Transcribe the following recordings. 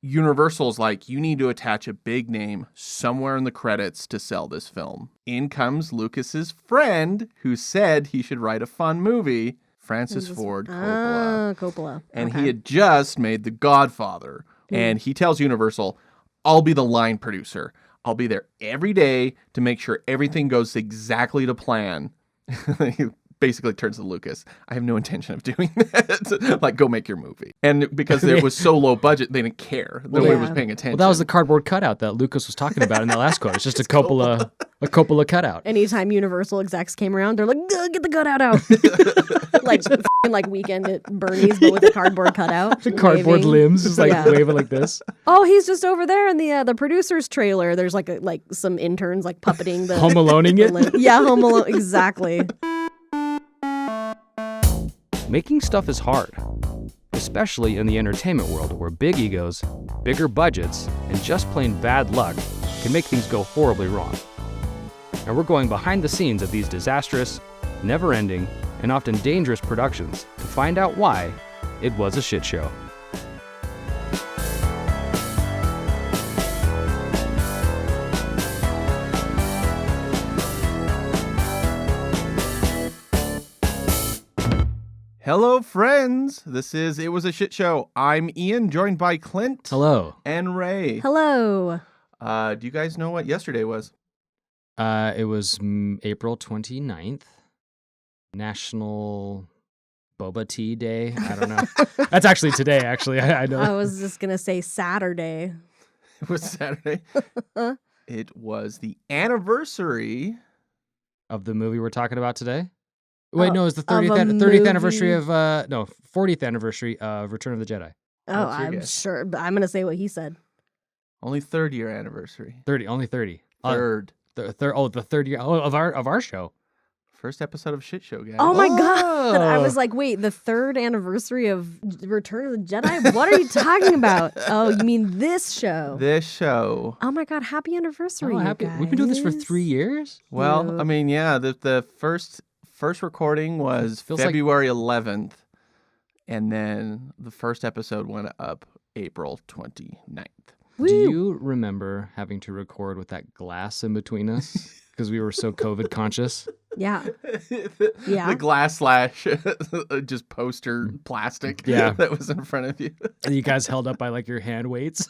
Universal's like, you need to attach a big name somewhere in the credits to sell this film. In comes Lucas's friend who said he should write a fun movie, Francis Ford Coppola. Coppola. And Okay. he had just made The Godfather. And he tells Universal, I'll be the line producer. I'll be there every day to make sure everything goes exactly to plan. He basically turns to Lucas, I have no intention of doing that. Like, go make your movie. And because it was so low budget, they didn't care. Nobody was paying attention. Well, that was the cardboard cutout that Lucas was talking about in that last quote. It's just a Coppola cutout. Anytime Universal execs came around, they're like, get the cutout out. like Weekend at Bernie's, but with a cardboard cutout. The cardboard limbs, just waving like this. Oh, he's just over there in the producer's trailer. There's like some interns like puppeting the Home Aloneing it. Yeah, Home Alone, exactly. Making stuff is hard, especially in the entertainment world where big egos, bigger budgets, and just plain bad luck can make things go horribly wrong. And we're going behind the scenes of these disastrous, never-ending, and often dangerous productions to find out why it was a shit show. Hello, friends. This is It Was a Shit Show. I'm Ian, joined by Clint. Hello. And Ray. Hello. Do you guys know what yesterday was? It was April 29th, National Boba Tea Day. I don't know. That's actually today, actually. I know. I was just going to say Saturday. It was Saturday. It was the anniversary of the movie we're talking about today. Wait, no, it's the 30th anniversary of 40th anniversary of Return of the Jedi. Oh, I'm sure, but I'm going to say what he said. Only third year anniversary. Only 30. Third. The third year of our show. First episode of Shit Show, guys. Oh my God. I was like, wait, the third anniversary of Return of the Jedi? What are you talking about? Oh, you mean this show? This show. Oh my God, happy anniversary, you guys. We've been doing this for 3 years? Well, I mean, yeah, the first recording was February 11th, and then the first episode went up April 29th. Woo. Do you remember having to record with that glass in between us? Because we were so COVID conscious. Yeah. The glass / just poster plastic that was in front of you. And you guys held up by like your hand weights.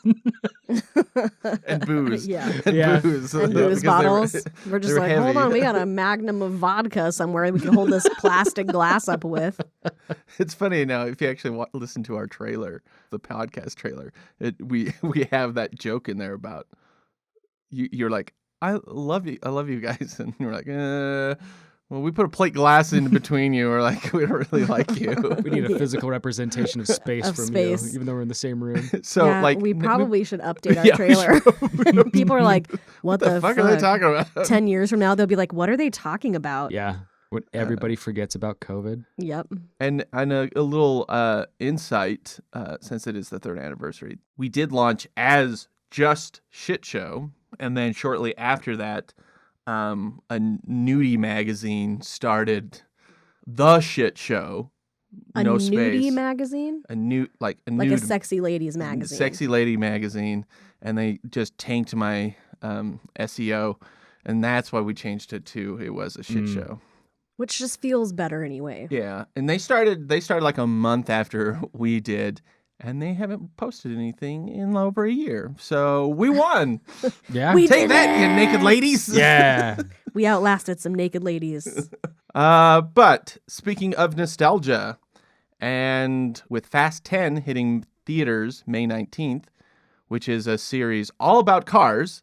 And booze. Booze. And booze bottles. We're just like, hold on, we got a magnum of vodka somewhere we can hold this plastic glass up with. It's funny now, if you actually listen to our trailer, the podcast trailer, we have that joke in there about you're like, I love you guys, and you're like, well, we put a plate glass in between you. We're like, we don't really like you. We need a physical representation of space from you, even though we're in the same room. So, we probably should update our trailer. People are like, what the fuck are they talking about? 10 years from now, they'll be like, what are they talking about? Yeah. When everybody forgets about COVID. Yep. And a little insight, since it is the third anniversary, we did launch as just Shit Show. And then shortly after that, a nudie magazine started The Shit Show. A nudie magazine? Like a sexy ladies magazine. Sexy lady magazine. And they just tanked my SEO. And that's why we changed it to It Was a Shit Show. Which just feels better anyway. Yeah. And they started like a month after we did. And they haven't posted anything in over a year. So we won. Yeah. We Take did that, it! you naked ladies. Yeah. We outlasted some naked ladies. But speaking of nostalgia, and with Fast 10 hitting theaters May 19th, which is a series all about cars,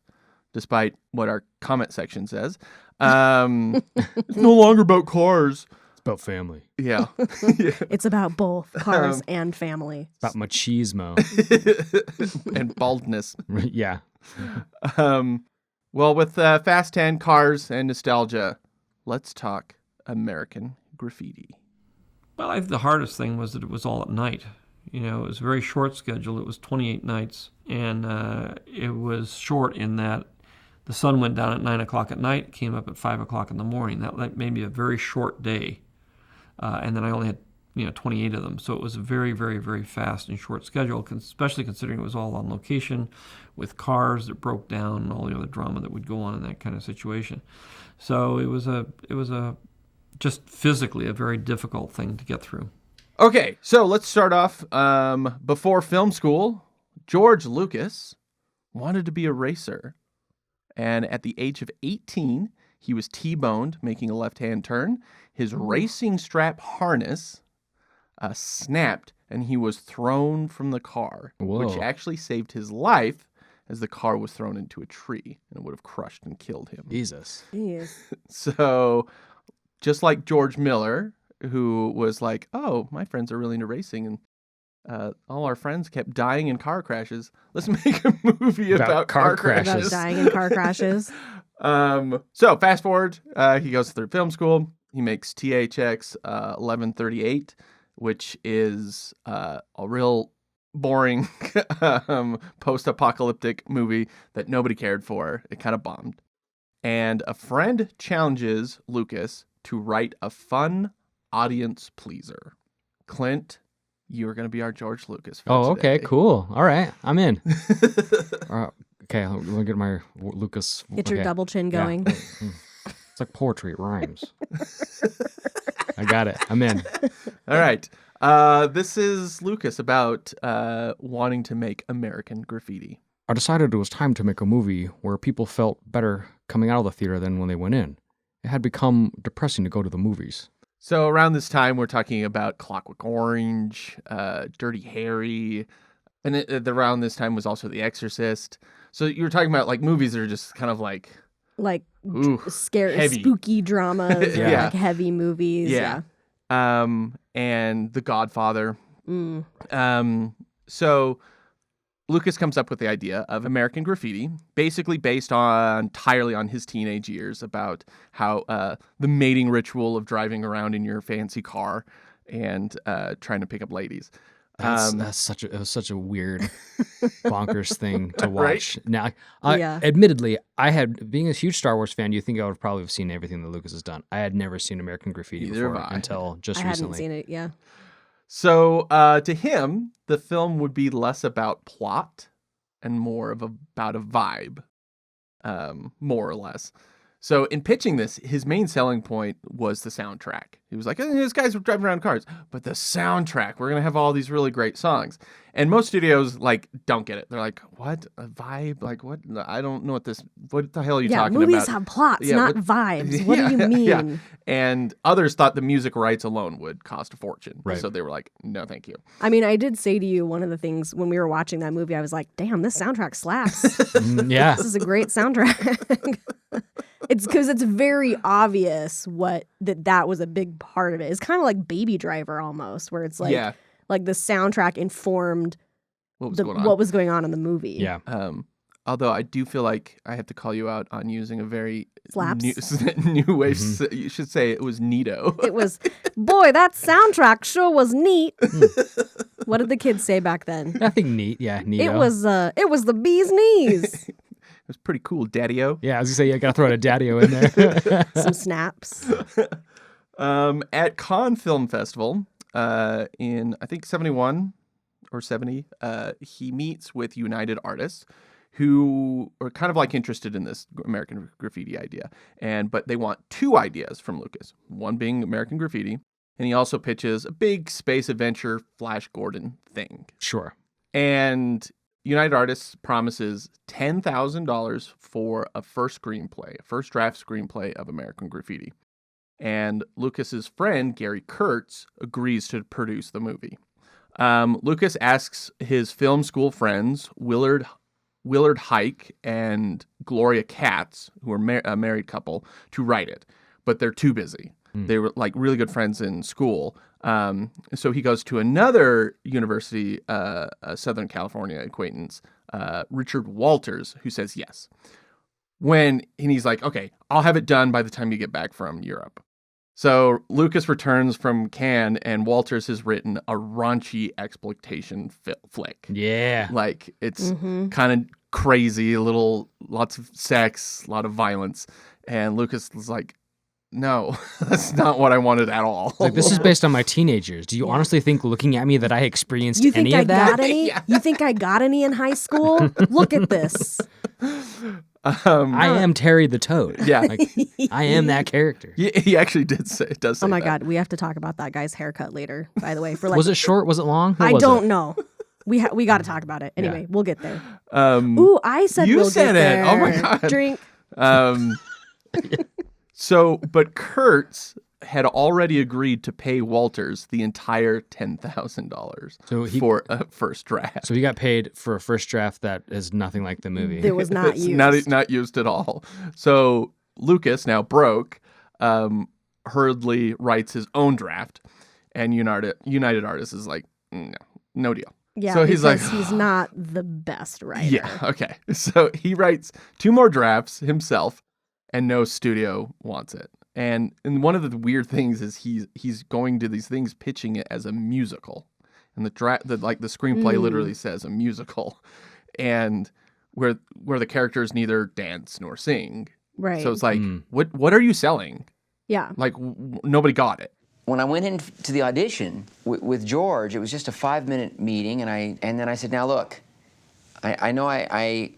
despite what our comment section says, it's no longer about cars. About family. Yeah. It's about both cars and family. About machismo. And baldness. Yeah. Well, with Fast 10, cars, and nostalgia, let's talk American Graffiti. Well, I think the hardest thing was that it was all at night. You know, it was a very short schedule. It was 28 nights. And it was short in that the sun went down at 9 o'clock at night, came up at 5 o'clock in the morning. That made me a very short day. And then I only had 28 of them. So it was a very, very, very fast and short schedule, especially considering it was all on location with cars that broke down and all the other drama that would go on in that kind of situation. So it was a just physically a very difficult thing to get through. Okay, so let's start off. Before film school, George Lucas wanted to be a racer. And at the age of 18, he was T-boned making a left-hand turn. His racing strap harness snapped, and he was thrown from the car, which Whoa. actually saved his life as the car was thrown into a tree, and it would have crushed and killed him. Jesus. Jeez. So, just like George Miller, who was like, oh, my friends are really into racing, and all our friends kept dying in car crashes. Let's make a movie about car crashes. About dying in car crashes. So, fast forward, he goes through film school. He makes THX 1138, which is a real boring post-apocalyptic movie that nobody cared for. It kind of bombed. And a friend challenges Lucas to write a fun audience pleaser. Clint, you are going to be our George Lucas for Oh, today. okay, cool. All right, I'm in. Okay, let me get my Lucas. Get your okay. double chin Yeah. going. It's like poetry, it rhymes. I got it. I'm in. All right. This is Lucas about wanting to make American Graffiti. I decided it was time to make a movie where people felt better coming out of the theater than when they went in. It had become depressing to go to the movies. So around this time, we're talking about Clockwork Orange, Dirty Harry, and around this time was also The Exorcist. So you were talking about like movies that are just kind of like, Like ooh, scary, heavy. spooky dramas, or Yeah. like heavy movies. Yeah. And The Godfather. Mm. So Lucas comes up with the idea of American Graffiti, basically based entirely on his teenage years, about how the mating ritual of driving around in your fancy car and trying to pick up ladies. That's such a weird, bonkers thing to Right? watch. Now, Yeah. admittedly, being a huge Star Wars fan, you think I would probably have seen everything that Lucas has done. I had never seen American Graffiti Neither before have I. until just I recently. hadn't seen it. Yeah. So to him, the film would be less about plot and more about a vibe, more or less. So in pitching this, his main selling point was the soundtrack. He was like, this guy's driving around cars, but the soundtrack, we're going to have all these really great songs. And most studios like don't get it. They're like, what? A vibe? Like what? I don't know what the hell are you Yeah. talking Movies about? have plots, Yeah, not what- vibes. What do you Yeah, mean? yeah. And others thought the music rights alone would cost a fortune. Right. So they were like, no, thank you. I mean, I did say to you one of the things when we were watching that movie, I was like, damn, this soundtrack slaps. Yeah. This is a great soundtrack. It's because it's very obvious that was a big part of it. It's kind of like Baby Driver almost, where it's like Yeah. like the soundtrack informed What was going on? what was going on in the movie. Yeah. Although I do feel like I have to call you out on using a very Slaps? new way. You should say it was neato. It was, boy, that soundtrack sure was neat. What did the kids say back then? Nothing neat. Yeah, neat. It was the bee's knees. It was pretty cool, Daddy-O. Yeah, I was gonna say, you gotta throw a daddy-o in there. Some snaps. At Cannes Film Festival in, I think, 71 or 70, he meets with United Artists who are kind of like interested in this American Graffiti idea. But they want two ideas from Lucas, one being American Graffiti, and he also pitches a big space adventure Flash Gordon thing. Sure. And United Artists promises $10,000 for a first draft screenplay of American Graffiti. And Lucas's friend, Gary Kurtz, agrees to produce the movie. Lucas asks his film school friends, Willard Hike and Gloria Katz, who are a married couple, to write it. But they're too busy. They were like really good friends in school. So he goes to another university, Southern California acquaintance, Richard Walters, who says yes. And he's like, okay, I'll have it done by the time you get back from Europe. So Lucas returns from Cannes, and Walters has written a raunchy exploitation flick. Yeah. Like it's kind of crazy, lots of sex, a lot of violence. And Lucas was like, no, that's not what I wanted at all. Like, this is based on my teenage years. Do you honestly think, looking at me, that I experienced You think any I of that? got any? You think I got any in high school? Look at this. I am Terry the Toad. Yeah. Like, I am that character. He actually did say, it does say Oh my that. God, we have to talk about that guy's haircut later. By the way, for like, Was it short? Was it long? What I was don't it? know. We got to talk about it anyway. We'll get there. Um, Ooh, I said you we'll said get it. there. Oh my God. Drink. But Kurtz had already agreed to pay Walters the entire $10,000 for a first draft. So he got paid for a first draft that is nothing like the movie. That was not It's used. not used at all. So Lucas, now broke, hurriedly writes his own draft, and United Artists is like, no deal. Yeah, so he's like, he's not the best writer. yeah, okay. So he writes 2 more drafts himself, and no studio wants it. And one of the weird things is he's going to these things pitching it as a musical, and the screenplay literally says a musical, and where the characters neither dance nor sing. Right. So it's like, what are you selling? Yeah. Like nobody got it. When I went into the audition with George, it was just a 5-minute meeting, and then I said, "Now look, I know I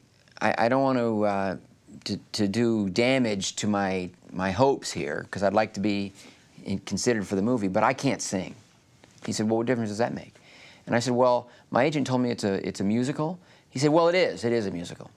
don't want to do damage to my hopes here, because I'd like to be considered for the movie, but I can't sing." He said, "Well, what difference does that make?" And I said, "Well, my agent told me it's a musical." He said, "Well, it is a musical."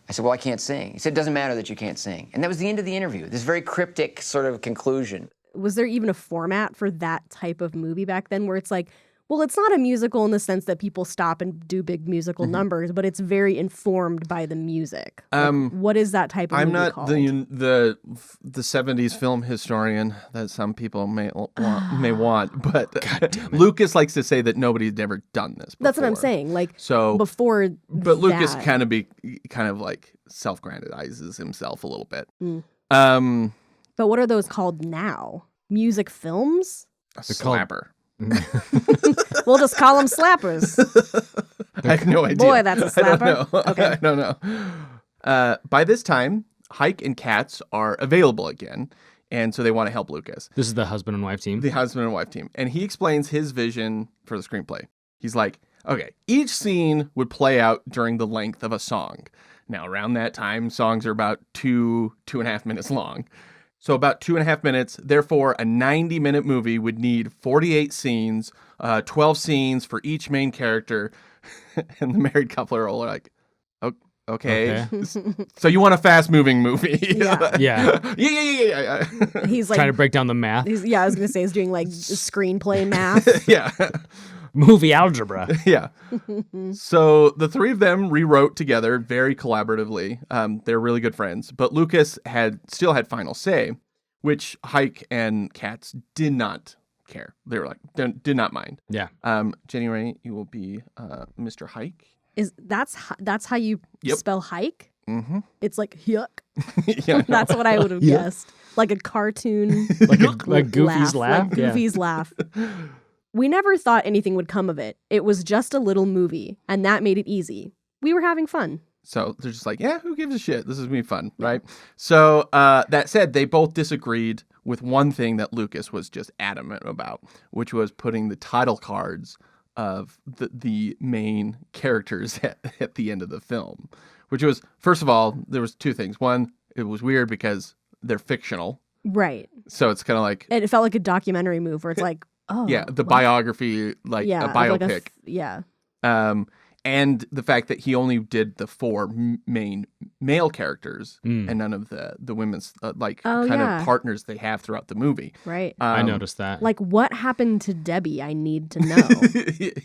I said, "Well, I can't sing." He said, "It doesn't matter that you can't sing." And that was the end of the interview. This very cryptic sort of conclusion. Was there even a format for that type of movie back then where it's like, well, it's not a musical in the sense that people stop and do big musical numbers, but it's very informed by the music. Like, what is that type of I'm movie not called? the 70s film historian that some people may want, but Lucas likes to say that nobody's ever done this before. That's what I'm saying. Like, So, before but Lucas that- kind of like self-grandizes himself a little bit. But what are those called now? Music films? A They're called- slapper. We'll just call them slappers. I have no idea. Boy, that's a slapper. Okay. I don't know. By this time, Hike and Katz are available again, and so they want to help Lucas. This is the husband and wife team. The husband and wife team. And he explains his vision for the screenplay. He's like, okay, each scene would play out during the length of a song. Now, around that time, songs are about 2.5 minutes long. So about 2.5 minutes. Therefore, a 90-minute movie would need 48 scenes, 12 scenes for each main character. And the married couple are all like, okay. So you want a fast-moving movie? Yeah. Yeah. Yeah. He's like, Trying to break down the math. I was going to say he's doing like screenplay math. Yeah. Movie algebra. Yeah. So the 3 of them rewrote together very collaboratively. They're really good friends. But Lucas still had final say, which Hike and Katz did not care. They were like, did not mind. Yeah. Jenny Ray, you will be Mr. Hike. That's how you Yep. spell hike? Mm-hmm. It's like yuck. Yeah, That's what I would have guessed. Like a cartoon. Like Goofy's laugh. Like Goofy's laugh. We never thought anything would come of it. It was just a little movie, and that made it easy. We were having fun. So they're just like, yeah, who gives a shit? This is gonna be fun, right? So that said, they both disagreed with one thing that Lucas was just adamant about, which was putting the title cards of the main characters at the end of the film, which was, first of all, there was 2 things. One, it was weird because they're fictional. Right. So it's kind of like, And it felt like a documentary move where it's like, oh. yeah, the what? biography, like Yeah, a of like biopic. yeah. And the fact that he only did the 4 main male characters and none of the women's yeah. of partners they have throughout the movie. Right. I noticed that. Like, what happened to Debbie? I need to know.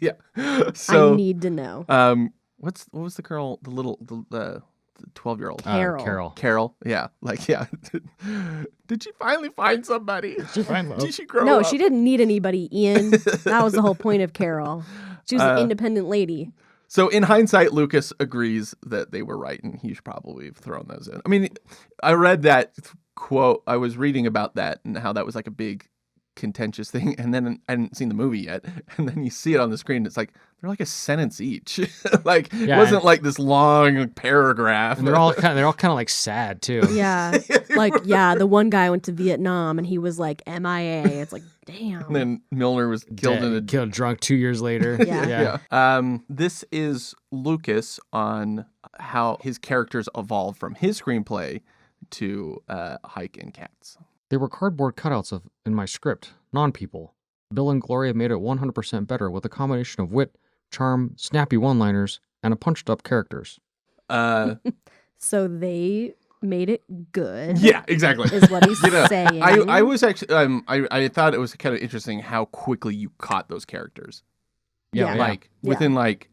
Yeah. So I need to know. what was the girl, the 12-year-old? Carol. Carol. Yeah. Like, yeah. Did she finally find somebody? Did she grow No, up? she didn't need anybody, Ian. That was the whole point of Carol. She was an independent lady. So in hindsight, Lucas agrees that they were right and he should probably have thrown those in. I mean, I read that quote. I was reading about that and how that was like a big contentious thing. And then I hadn't seen the movie yet. And then you see it on the screen. It's like, they're like a sentence each. Like, it wasn't like this long paragraph. And they're all kind of like sad too. Yeah. Like, yeah, the one guy went to Vietnam and he was like MIA. It's like, damn. And then Milner was killed killed drunk 2 years later. Yeah. This is Lucas on how his characters evolved from his screenplay to Hike and Cats. They were cardboard cutouts in my script, non-people. Bill and Gloria made it 100% better with a combination of wit, charm, snappy one-liners, and a punched-up characters. So they made it good. Yeah, exactly. Is what he's saying. I was actually I thought it was kind of interesting how quickly you caught those characters. Yeah. Like within like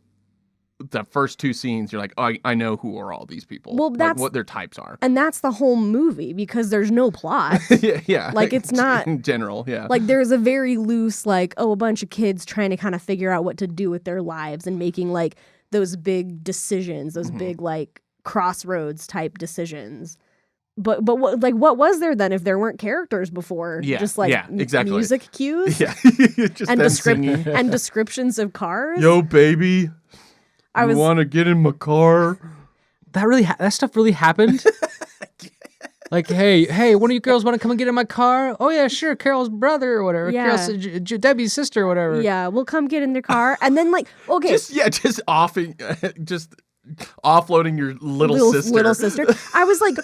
the first 2 scenes, you're like, oh, I know who are all these people. Well, like, what their types are. And that's the whole movie because there's no plot. Yeah. Like, it's not in general. Yeah. Like, there's a very loose, like, a bunch of kids trying to kind of figure out what to do with their lives and making like those big decisions, those big like crossroads type decisions. But what was there then if there weren't characters before? Yeah, just like exactly. Music cues. Yeah. Just and them singing. and descriptions of cars. Yo, baby. You want to get in my car? That stuff really happened? Like, hey, one of you girls want to come and get in my car? Oh, yeah, sure. Carol's brother or whatever. Yeah. Carol's Debbie's sister or whatever. Yeah, we'll come get in their car. And then, like, okay. just offloading your little sister. Little sister. I was like,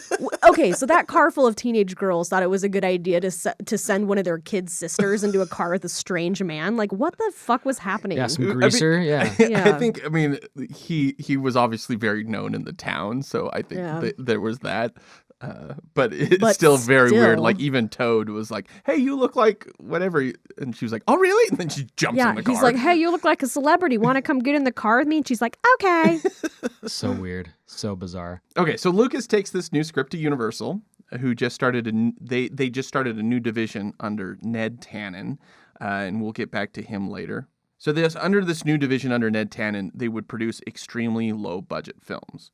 okay, so that car full of teenage girls thought it was a good idea to send one of their kids' sisters into a car with a strange man. Like, what the fuck was happening? Yeah, some greaser. I think, he was obviously very known in the town, so I think there was that. But it's still very weird. Like, even Toad was like, hey, you look like whatever. And she was like, oh, really? And then she jumps in the car. He's like, hey, you look like a celebrity. Want to come get in the car with me? And she's like, okay. So weird. So bizarre. Okay, so Lucas takes this new script to Universal, who just started they just started a new division under Ned Tannen, and we'll get back to him later. So under this new division under Ned Tannen, they would produce extremely low-budget films.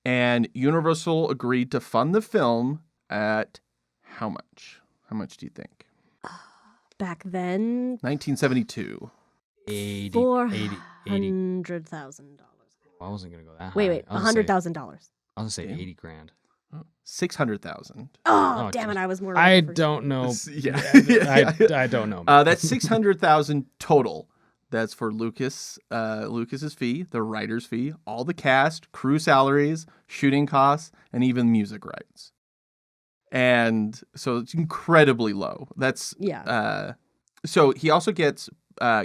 And Universal agreed to fund the film at how much? How much do you think? Back then, 1972. $400,000. I wasn't gonna go that high. Wait, $100,000. I was gonna say 80 grand. 600,000. Oh, damn it! I was more. I don't know. Yeah, I don't know. That's 600,000 total. That's for Lucas's fee, the writer's fee, all the cast, crew salaries, shooting costs, and even music rights. And so it's incredibly low. That's so he also gets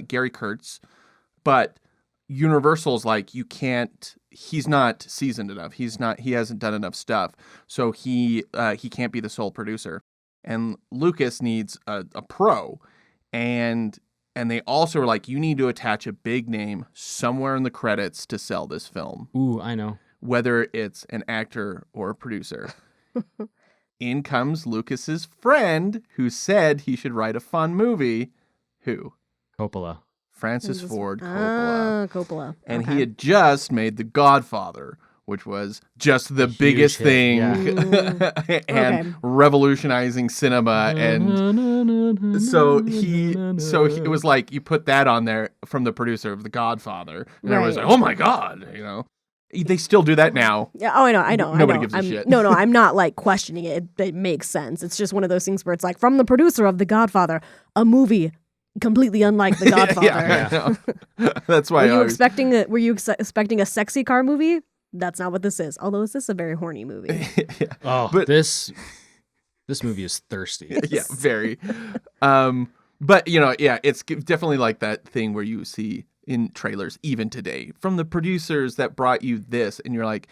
Gary Kurtz, but Universal's like, you can't. He's not seasoned enough. He hasn't done enough stuff, so he can't be the sole producer. And Lucas needs a pro, and they also are like, you need to attach a big name somewhere in the credits to sell this film. Ooh, I know. Whether it's an actor or a producer. In comes Lucas's friend who said he should write a fun movie. Who? Coppola. Francis Ford Coppola. Coppola. And he had just made The Godfather, which was just the biggest hit, thing yeah. and revolutionizing cinema. And so it was like, you put that on there from the producer of The Godfather. And everyone's like, oh my God, you know. They still do that now. Yeah. Oh, I know. Nobody gives a shit. No, I'm not like questioning it. It makes sense. It's just one of those things where it's like, from the producer of The Godfather, a movie completely unlike The Godfather. Yeah. That's why. Were you expecting a sexy car movie? That's not what this is. Although this is a very horny movie. Yeah. Oh, but this movie is thirsty. Yeah, very. But it's definitely like that thing where you see in trailers even today from the producers that brought you this, and you're like,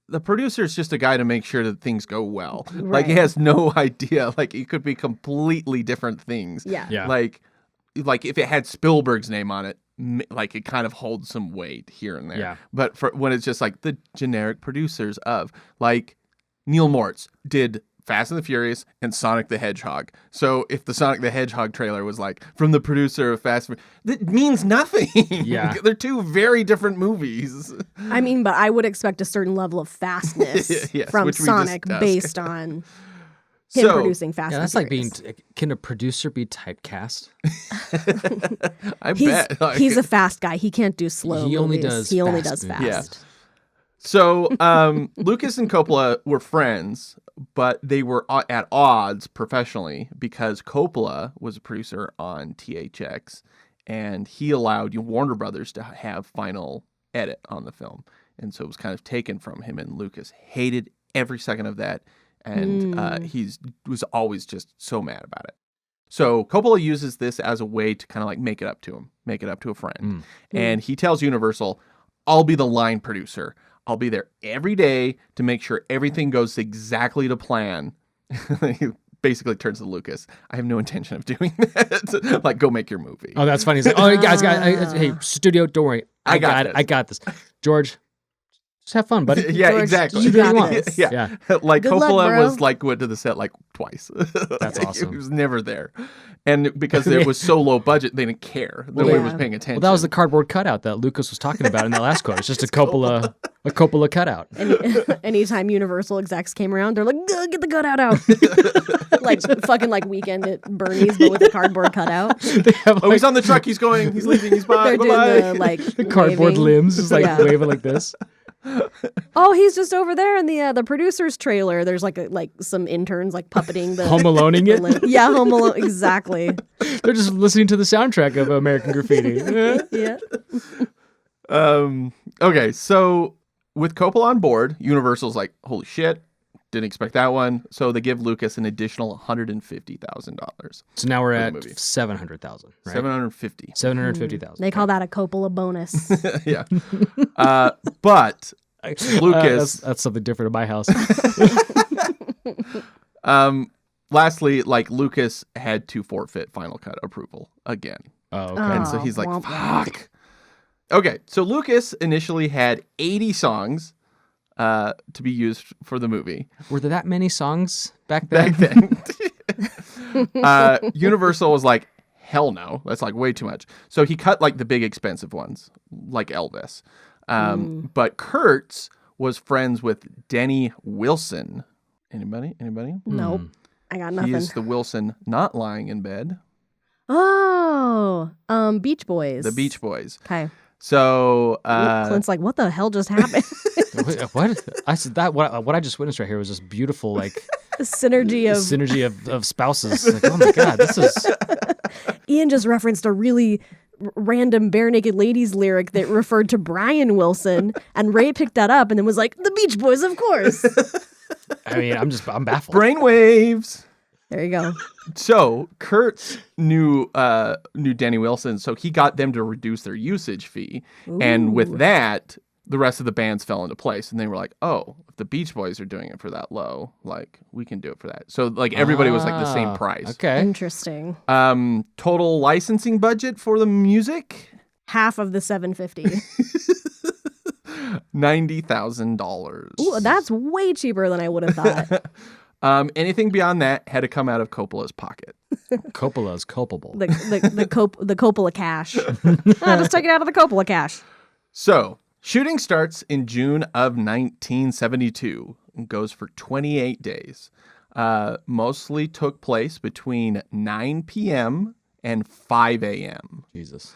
the producer is just a guy to make sure that things go well. Right. Like, he has no idea. Like, it could be completely different things. Yeah. Like if it had Spielberg's name on it, like, it kind of holds some weight here and there. Yeah. But when it's just like the generic producers of, like, Neil Moritz did Fast and the Furious and Sonic the Hedgehog. So if the Sonic the Hedgehog trailer was like, from the producer of Fast and Furious, that means nothing. Yeah. They're two very different movies. I mean, but I would expect a certain level of fastness Yes, from which we Sonic discussed. based on him So- producing Fast Yeah, and that's like Furious. can a producer be typecast? I He's, bet. Like- he's a fast guy. He can't do slow He only movies. does He only fast does movies. fast. So Lucas and Coppola were friends, but they were at odds professionally because Coppola was a producer on THX, and he allowed Warner Brothers to have final edit on the film. And so it was kind of taken from him, and Lucas hated every second of that, and he was always just so mad about it. So Coppola uses this as a way to kind of like make it up to him, make it up to a friend. And he tells Universal, I'll be the line producer. I'll be there every day to make sure everything goes exactly to plan. He basically turns to Lucas. I have no intention of doing that. Like, go make your movie. Oh, that's funny. He's like, oh, guys, hey, studio, don't worry. I got it. I got this. George, just have fun, buddy. Yeah, George, exactly. you got want. this. Yeah. Like Good luck, Coppola bro. was like went to the set like twice. That's awesome. He was never there. And because it was so low budget, they didn't care. Nobody yeah. was paying attention. Well, that was the cardboard cutout that Lucas was talking about in that last quote. It's just a Coppola cutout. Anytime Universal execs came around, they're like, get the cutout out. Like fucking like Weekend at Bernie's, but with a cardboard cutout. They have Oh, he's on the truck. He's going. He's leaving. He's bye. They're doing Bye-bye. the like the cardboard waving. limbs, just like Yeah. waving like this. Oh, he's just over there in the producer's trailer. There's like some interns like puppeting the Home Aloneing it. Yeah, Home Alone. Exactly. They're just listening to the soundtrack of American Graffiti. Yeah. Okay, so with Coppola on board, Universal's like, holy shit, didn't expect that one. So they give Lucas an additional $150,000. So now we're the at movie. 700,000, right? 750. 750,000. They call that a Coppola bonus. Yeah. But Lucas. That's something different in my house. Lastly, like Lucas had to forfeit Final Cut approval again. Oh, okay. And so he's like, womp womp. fuck. Okay, so Lucas initially had 80 songs to be used for the movie. Were there that many songs back then? Back then. Universal was like, hell no, that's like way too much. So he cut like the big expensive ones, like Elvis. But Kurtz was friends with Denny Wilson. Anybody? Nope. I got nothing. He is the Wilson not lying in bed. Oh, Beach Boys. The Beach Boys. Okay. So Clint's like, what the hell just happened? Wait, what? I said that. What I just witnessed right here was this beautiful like Synergy of synergy of spouses. Like, oh my god, this is. Ian just referenced a really random Bare Naked Ladies lyric that referred to Brian Wilson, and Ray picked that up and then was like, the Beach Boys, of course. I mean, I'm baffled. brainwaves. There you go. So Kurtz knew Danny Wilson, so he got them to reduce their usage fee, and with that, the rest of the bands fell into place, and they were like, "Oh, if the Beach Boys are doing it for that low, like we can do it for that." So like everybody was like the same price. Okay. Interesting. Total licensing budget for the music Half of the 750. $90,000. Ooh, that's way cheaper than I would have thought. Anything beyond that had to come out of Coppola's pocket. Coppola's culpable. The Coppola cash. Just take it out of the Coppola cash. So, shooting starts in June of 1972 and goes for 28 days. Mostly took place between 9 p.m. and 5 a.m. Jesus.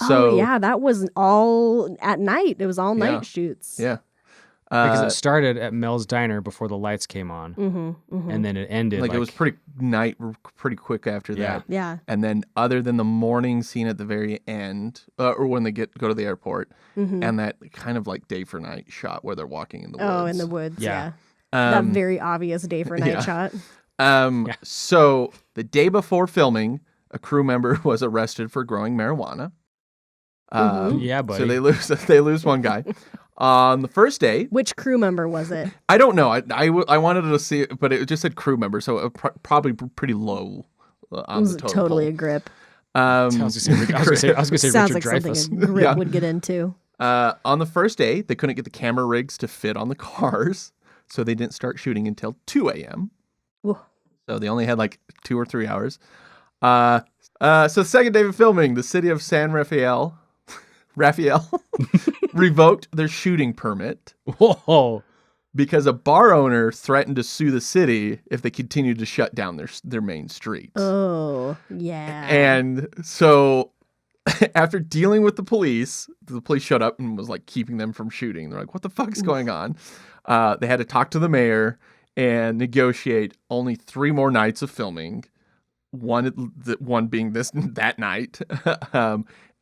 So, oh, yeah, that was all at night. It was all Yeah. night shoots. Yeah. Because it started at Mel's Diner before the lights came on, and then it ended Like it was pretty quick after that. Yeah. And then other than the morning scene at the very end, or when they go to the airport, and that kind of like day for night shot where they're walking in the woods. Oh, in the woods. Yeah. Yeah. That very obvious day for night yeah. shot. So the day before filming, a crew member was arrested for growing marijuana. Yeah, buddy. So they lose one guy. On the first day, Which crew member was it? I don't know. I wanted to see it, but it just said crew member, so it probably pretty low on the total Totally poll. a grip. I was gonna say Sounds Richard like Dreyfuss. something a grip Yeah. would get into. On the first day, they couldn't get the camera rigs to fit on the cars, so they didn't start shooting until 2 a.m. Whoa. So they only had like 2 or 3 hours. So the second day of filming, the city of San Rafael revoked their shooting permit. Whoa. because a bar owner threatened to sue the city if they continued to shut down their main streets. Oh, yeah. And so after dealing with the police showed up and was like keeping them from shooting. They're like, what the fuck's going on? They had to talk to the mayor and negotiate only 3 more nights of filming. One being that night.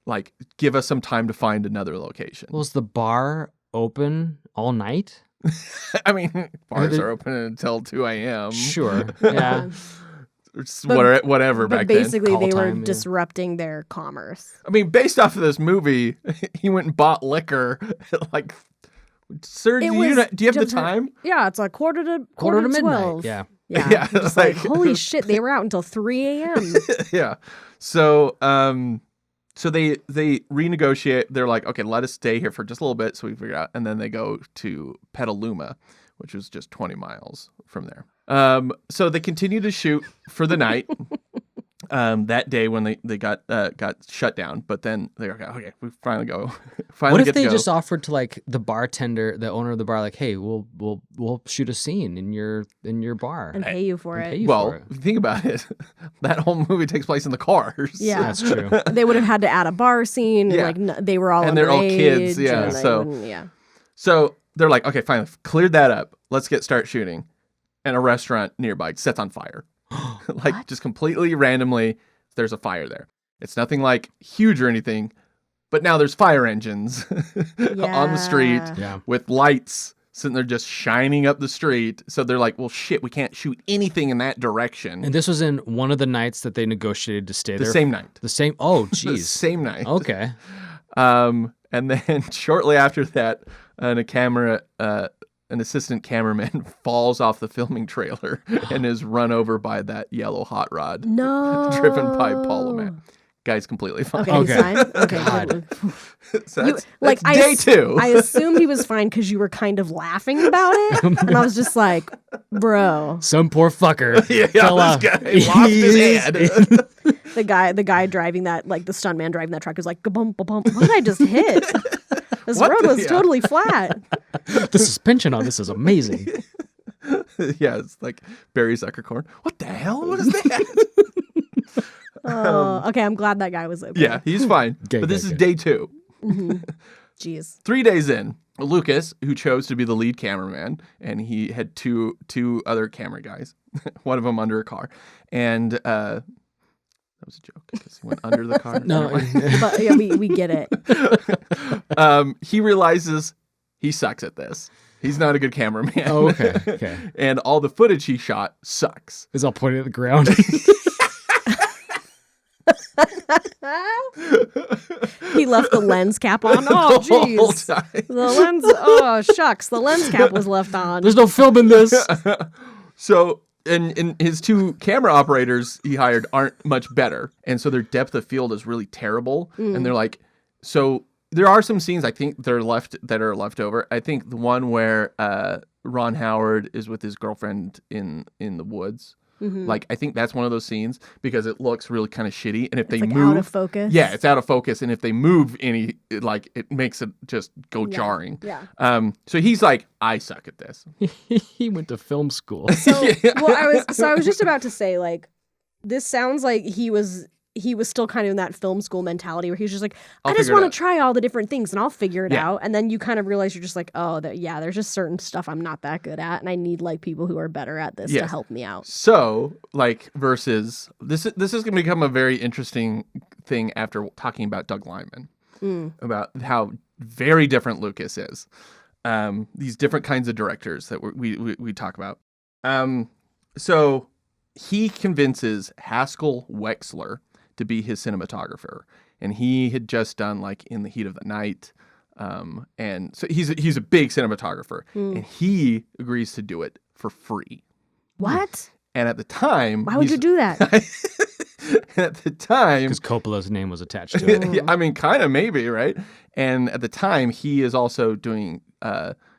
Like, give us some time to find another location. Was the bar open all night? I mean, bars are open until 2 a.m. Sure. Yeah. Whatever But back basically, Call they were time, yeah. disrupting their commerce. then. I mean, based off of this movie, he went and bought liquor. Like, sir, do you have the just- time? Yeah, it's like quarter to midnight. 12. Yeah. Yeah. Yeah, I'm just like, holy shit, they were out until 3 a.m. Yeah. So, so they renegotiate. They're like, okay, let us stay here for just a little bit. So we figure out, and then they go to Petaluma, which was just 20 miles from there. So they continue to shoot for the night. That day when they got shut down, but then they're like, okay, we finally What if get they to go. just offered to like the bartender, the owner of the bar, like, hey, we'll shoot a scene in your bar. and pay you for And pay it. you Well, for it. if you think about it, that whole movie takes place in the cars. Yeah. That's true. They would have had to add a bar scene. Yeah. And like they were all And they're all kids, underage, yeah, and they so- wouldn't- yeah. So they're like, okay, fine, cleared that up. Let's start shooting. And a restaurant nearby sets on fire. Like, just completely randomly, there's a fire there. It's nothing like huge or anything, but now there's fire engines on the street Yeah. with lights sitting there just shining up the street. So they're like, well, shit, we can't shoot anything in that direction. And this was in one of the nights that they negotiated to stay the there. same night. The same. Oh, The geez. same night. Okay. And then shortly after that, an assistant cameraman falls off the filming trailer and is run over by that yellow hot rod No. driven by Paul LeMay. Guy's completely fine. Okay, he's Okay. fine. Okay, God. good. So You- that's like day 2. I assumed he was fine because you were kind of laughing about it, and I was just like, "Bro, Some poor fucker. yeah, fell off. this guy lost his head. the guy driving that, like the stuntman driving that truck was like, bump, bump. What did I just hit? This What road the- was yeah. totally flat." The suspension on this is amazing. Yeah, it's like Barry Zuckercorn. What the hell? What is that? Okay, I'm glad that guy was okay. Yeah, he's fine. Good, But this good, is good. day 2. Jeez. 3 days in, Lucas, who chose to be the lead cameraman, and he had two other camera guys, one of them under a car, and that was a joke because he went under the car. No. But yeah, we get it. He realizes he sucks at this. He's not a good cameraman. Oh, okay. Okay. And all the footage he shot sucks. Is all pointed at the ground. He left the lens cap on. Oh, The whole jeez. time. The lens. Oh, shucks. The lens cap was left on. There's no film in this. So, and his 2 camera operators he hired aren't much better. And so their depth of field is really terrible. And they're like, so there are some scenes I think that are left over. I think the one where Ron Howard is with his girlfriend in the woods. Like, I think that's one of those scenes because it looks really kind of shitty. And if they like move, out of focus. yeah, it's out of focus. And if they move it makes it just go jarring. Yeah. So he's like, I suck at this. He went to film school. So, well, I was just about to say, like, this sounds like he was still kind of in that film school mentality where he was just like, I just figure it want out. to try all the different things and I'll figure it Yeah. out. And then you kind of realize you're just like, oh, there's just certain stuff I'm not that good at, and I need like people who are better at this to Yes. help me out. So, like, versus this is going to become a very interesting thing after talking about Doug Liman, about how very different Lucas is. These different kinds of directors that we talk about. So he convinces Haskell Wexler to be his cinematographer, and he had just done like In the Heat of the Night. And so he's a big cinematographer, and he agrees to do it for free. What? And at the time, Why would you do that? at the time, Because Coppola's name was attached to it. I mean, kind of maybe, right? And at the time, he is also doing.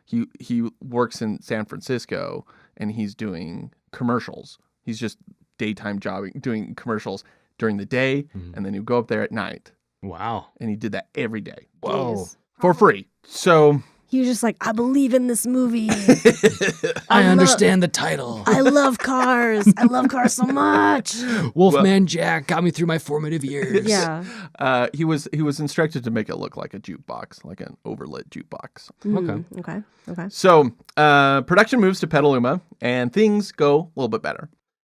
He works in San Francisco, and he's doing commercials. He's just daytime jobbing, doing commercials during the day, and then he'd go up there at night, Wow. and he did that every day Whoa. Jeez. for free. So He was just like, I believe in this movie. I understand the title. I love cars. I love cars so much. Wolfman Jack got me through my formative years. Yeah. He was instructed to make it look like a jukebox, like an overlit jukebox. Okay. So production moves to Petaluma, and things go a little bit better.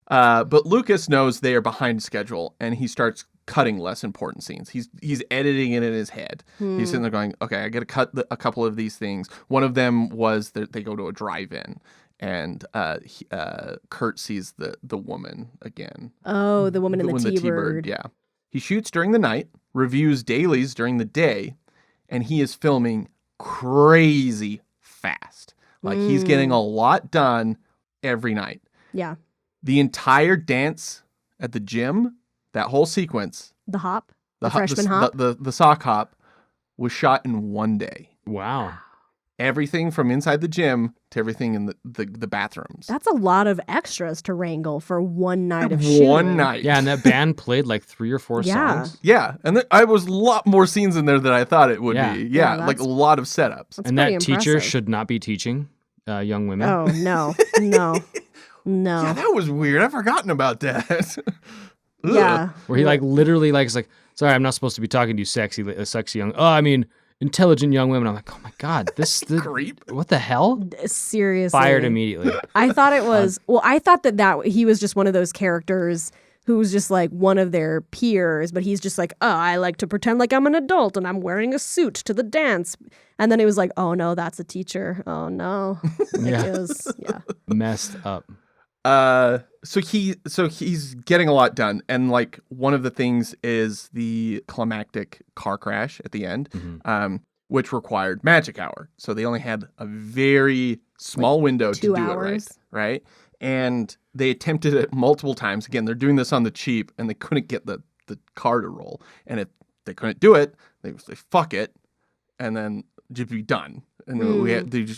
But Lucas knows they are behind schedule, and he starts cutting less important scenes. He's editing it in his head. He's sitting there going, okay, I got to cut a couple of these things. One of them was that they go to a drive-in, and Kurt sees the woman again. Oh, the woman in the T-Bird. Yeah. He shoots during the night, reviews dailies during the day, and he is filming crazy fast. Like he's getting a lot done every night. Yeah. The entire dance at the gym, that whole sequence, The hop? The freshman hop? the sock hop, was shot in one day. Wow. Everything from inside the gym to everything in the bathrooms. That's a lot of extras to wrangle for one night of shooting. One night. Yeah, and that band played like 3 or 4 Yeah. songs. Yeah, and I was a lot more scenes in there than I thought it would Yeah. be. Yeah, Like a lot of setups. That's And that pretty teacher impressive. should not be teaching young women. Oh, no. No. Yeah, that was weird. I've forgotten about that. Ugh. Yeah. Where he like literally like is like, sorry, I'm not supposed to be talking to you, sexy young. Oh, I mean, intelligent young women. I'm like, oh my god, this Creep. What the hell? Seriously. Fired immediately. I thought it was, I thought that he was just one of those characters who was just like one of their peers, but he's just like, oh, I like to pretend like I'm an adult and I'm wearing a suit to the dance. And then it was like, oh no, that's a teacher. Oh no. Yeah. It was, yeah. Messed up. So he's getting a lot done, and like one of the things is the climactic car crash at the end, which required magic hour. So they only had a very small window to 2 do hours. it right. And they attempted it multiple times. Again, they're doing this on the cheap, and they couldn't get the car to roll. And if they couldn't do it, they say fuck it, and then just be done. And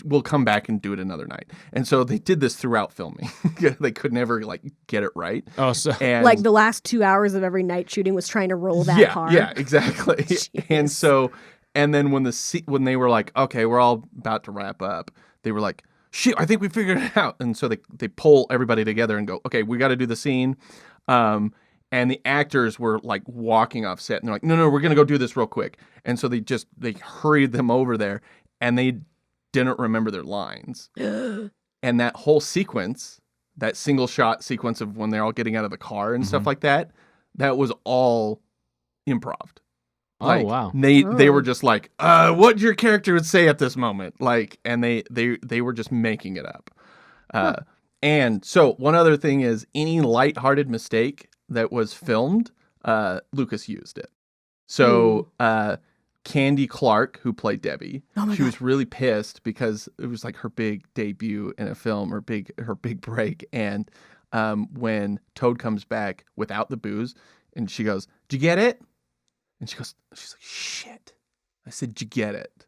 we'll come back and do it another night. And so they did this throughout filming. They could never like get it right. Oh, so And Like the last 2 hours of every night shooting was trying to roll that car. Yeah, exactly. And so, and then when they were like, okay, we're all about to wrap up, they were like, shit, I think we figured it out. And so they pull everybody together and go, okay, we got to do the scene. And the actors were like walking off set, and they're like, no, we're gonna go do this real quick. And so they hurried them over there, and they didn't remember their lines. And that whole sequence, that single shot sequence of when they're all getting out of the car and stuff like that, that was all improv. oh wow. They were just like, what your character would say at this moment, like, and they were just making it up. And so one other thing is, any lighthearted mistake that was filmed, Lucas used it. So Candy Clark, who played Debbie, she was really pissed because it was like her big debut in a film, her big break. And when Toad comes back without the booze, and she goes, "Did you get it?" And she's like, "Shit, I said, did you get it?"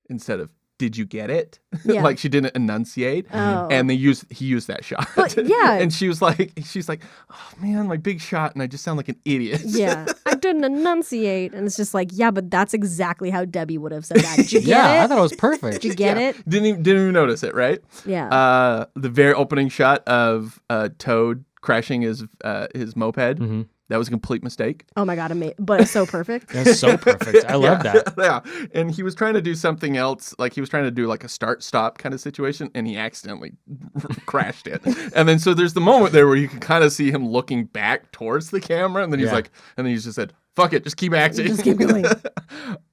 Instead of, "Did you get it?" Yeah. Like she didn't enunciate. Oh. And he used that shot. But, yeah. And she's like, "Oh man, my big shot," and I just sound like an idiot. Yeah. I didn't enunciate. And it's just like, yeah, but that's exactly how Debbie would have said that. Did you get Yeah, it? I thought it was perfect. Did you get it? Didn't even notice it, right? Yeah. The very opening shot of Toad crashing his moped. That was a complete mistake. Oh my God, but it's so perfect. That's so perfect. I love that. Yeah. And he was trying to do something else. Like he was trying to do like a start-stop kind of situation, and he accidentally crashed it. And then so there's the moment there where you can kind of see him looking back towards the camera, and then he's just said, "Fuck it, just keep acting." Just keep going.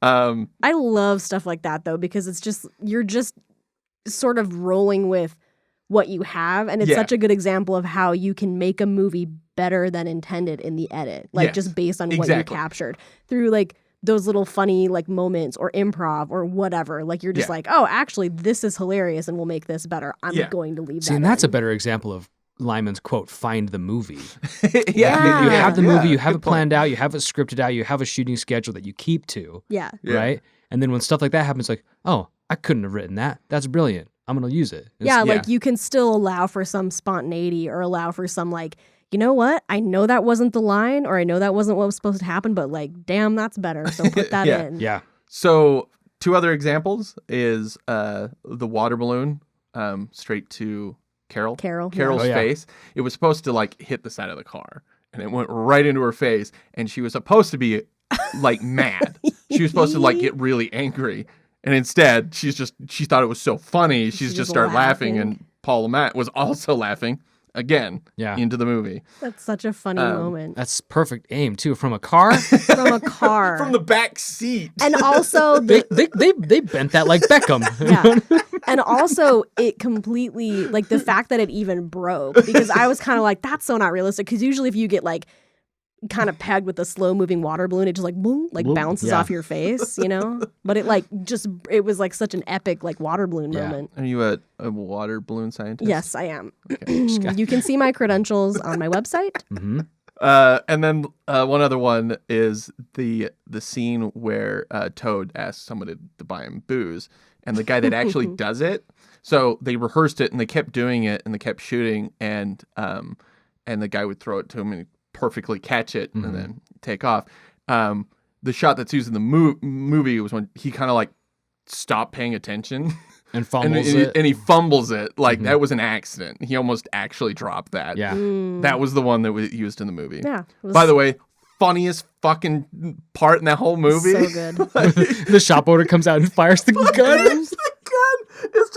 I love stuff like that though, because it's just, you're just sort of rolling with what you have, and it's such a good example of how you can make a movie better than intended in the edit, like just based on what you captured through like those little funny like moments or improv or whatever. Like you're just like, oh, actually this is hilarious and we'll make this better. I'm going to leave that. See, and that's in. a better example of Lyman's quote, "Find the movie." Yeah. You have the movie, you Yeah, have good it planned out, you have it scripted out, you have a shooting schedule that you keep to. Yeah. Right? And then when stuff like that happens, like, oh, I couldn't have written that. That's brilliant. I'm going to use it. Like you can still allow for some spontaneity or allow for some like, you know what? I know that wasn't the line, or I know that wasn't what was supposed to happen, but like, damn, that's better. So put that in. Yeah. So Two other examples is the water balloon straight to Carol's yeah. face. It was supposed to like hit the side of the car, and it went right into her face, and she was supposed to be like mad. She was supposed to like get really angry, and instead she thought it was so funny. She's just started laughing, and Paul Matt was also laughing again into the movie. That's such a funny moment. That's perfect aim too, from a car. From a car. From the back seat. And also they bent that like Beckham. Yeah. And also it completely, like the fact that it even broke, because I was kind of like, that's so not realistic. Because usually if you get like kind of pegged with a slow moving water balloon, it just like boom, like bounces off your face, you know? But it like it was like such an epic like water balloon moment. Are you a water balloon scientist? Yes, I am. Okay. You can see my credentials on my website. Mm-hmm. And then one other one is the scene where Toad asks someone to buy him booze, and the guy that actually does it. So they rehearsed it and they kept doing it and they kept shooting, and the guy would throw it to him and he'd perfectly catch it and then take off. The shot that's used in the movie was when he kind of like stopped paying attention. And fumbles it. And he fumbles it. Like, that was an accident. He almost actually dropped that. Yeah. That was the one that was used in the movie. Yeah. By the way, funniest fucking part in that whole movie. So good. The shop owner comes out and fires the gun. The gun. It's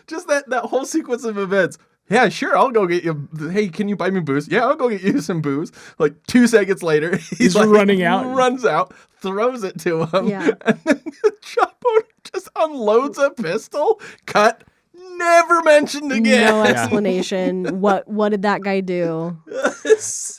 just that whole sequence of events. Yeah, sure, I'll go get you. Hey, can you buy me booze? Yeah, I'll go get you some booze. Like 2 seconds later, he's like, running out. Runs out, throws it to him. Yeah. And then the shop owner just unloads a pistol. Cut. Never mentioned again. No explanation. What did that guy do?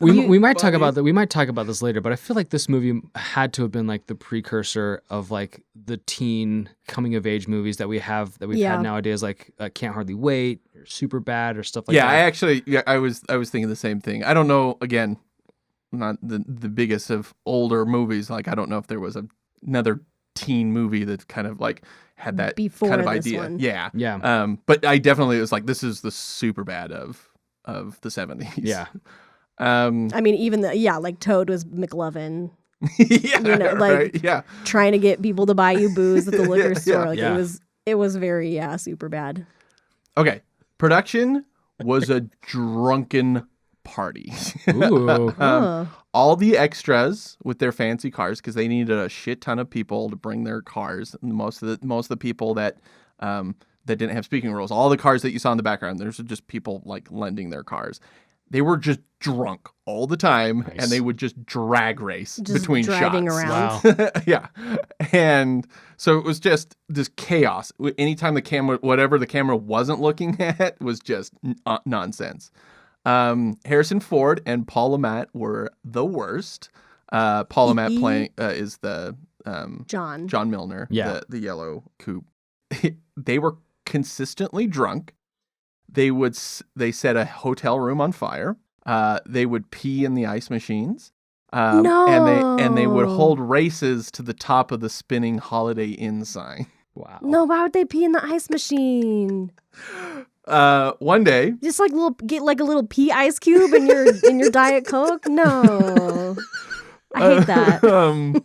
We might talk about that. We might talk about this later, but I feel like this movie had to have been like the precursor of like the teen coming of age movies that we've had nowadays, like Can't Hardly Wait or Super Bad or stuff like that. I was thinking the same thing. I don't know. Again, not the biggest of older movies. Like, I don't know if there was another teen movie that kind of like had that Before kind of this idea. one. Yeah. But I definitely was like, this is the super bad of the 70s. Yeah. I mean, even like Toad was McLovin. Yeah. You know, like trying to get people to buy you booze at the liquor store. Like it was very super bad. Okay. Production was a drunken party. Ooh. All the extras with their fancy cars, because they needed a shit ton of people to bring their cars. And most of the people that didn't have speaking roles, all the cars that you saw in the background, there's just people like lending their cars. They were just drunk all the time, and they would just drag race between driving shots. around. Wow. Yeah. And so it was just this chaos. Anytime whatever the camera wasn't looking at was just nonsense. Harrison Ford and Paul Matt were the worst. Paul Matt playing is the John Milner, the yellow coupe. They were consistently drunk. They set a hotel room on fire. They would pee in the ice machines. No. And they would hold races to the top of the spinning Holiday Inn sign. Wow. No, why would they pee in the ice machine? One day, Just like get like a little pea ice cube in your Diet Coke? No. I hate that.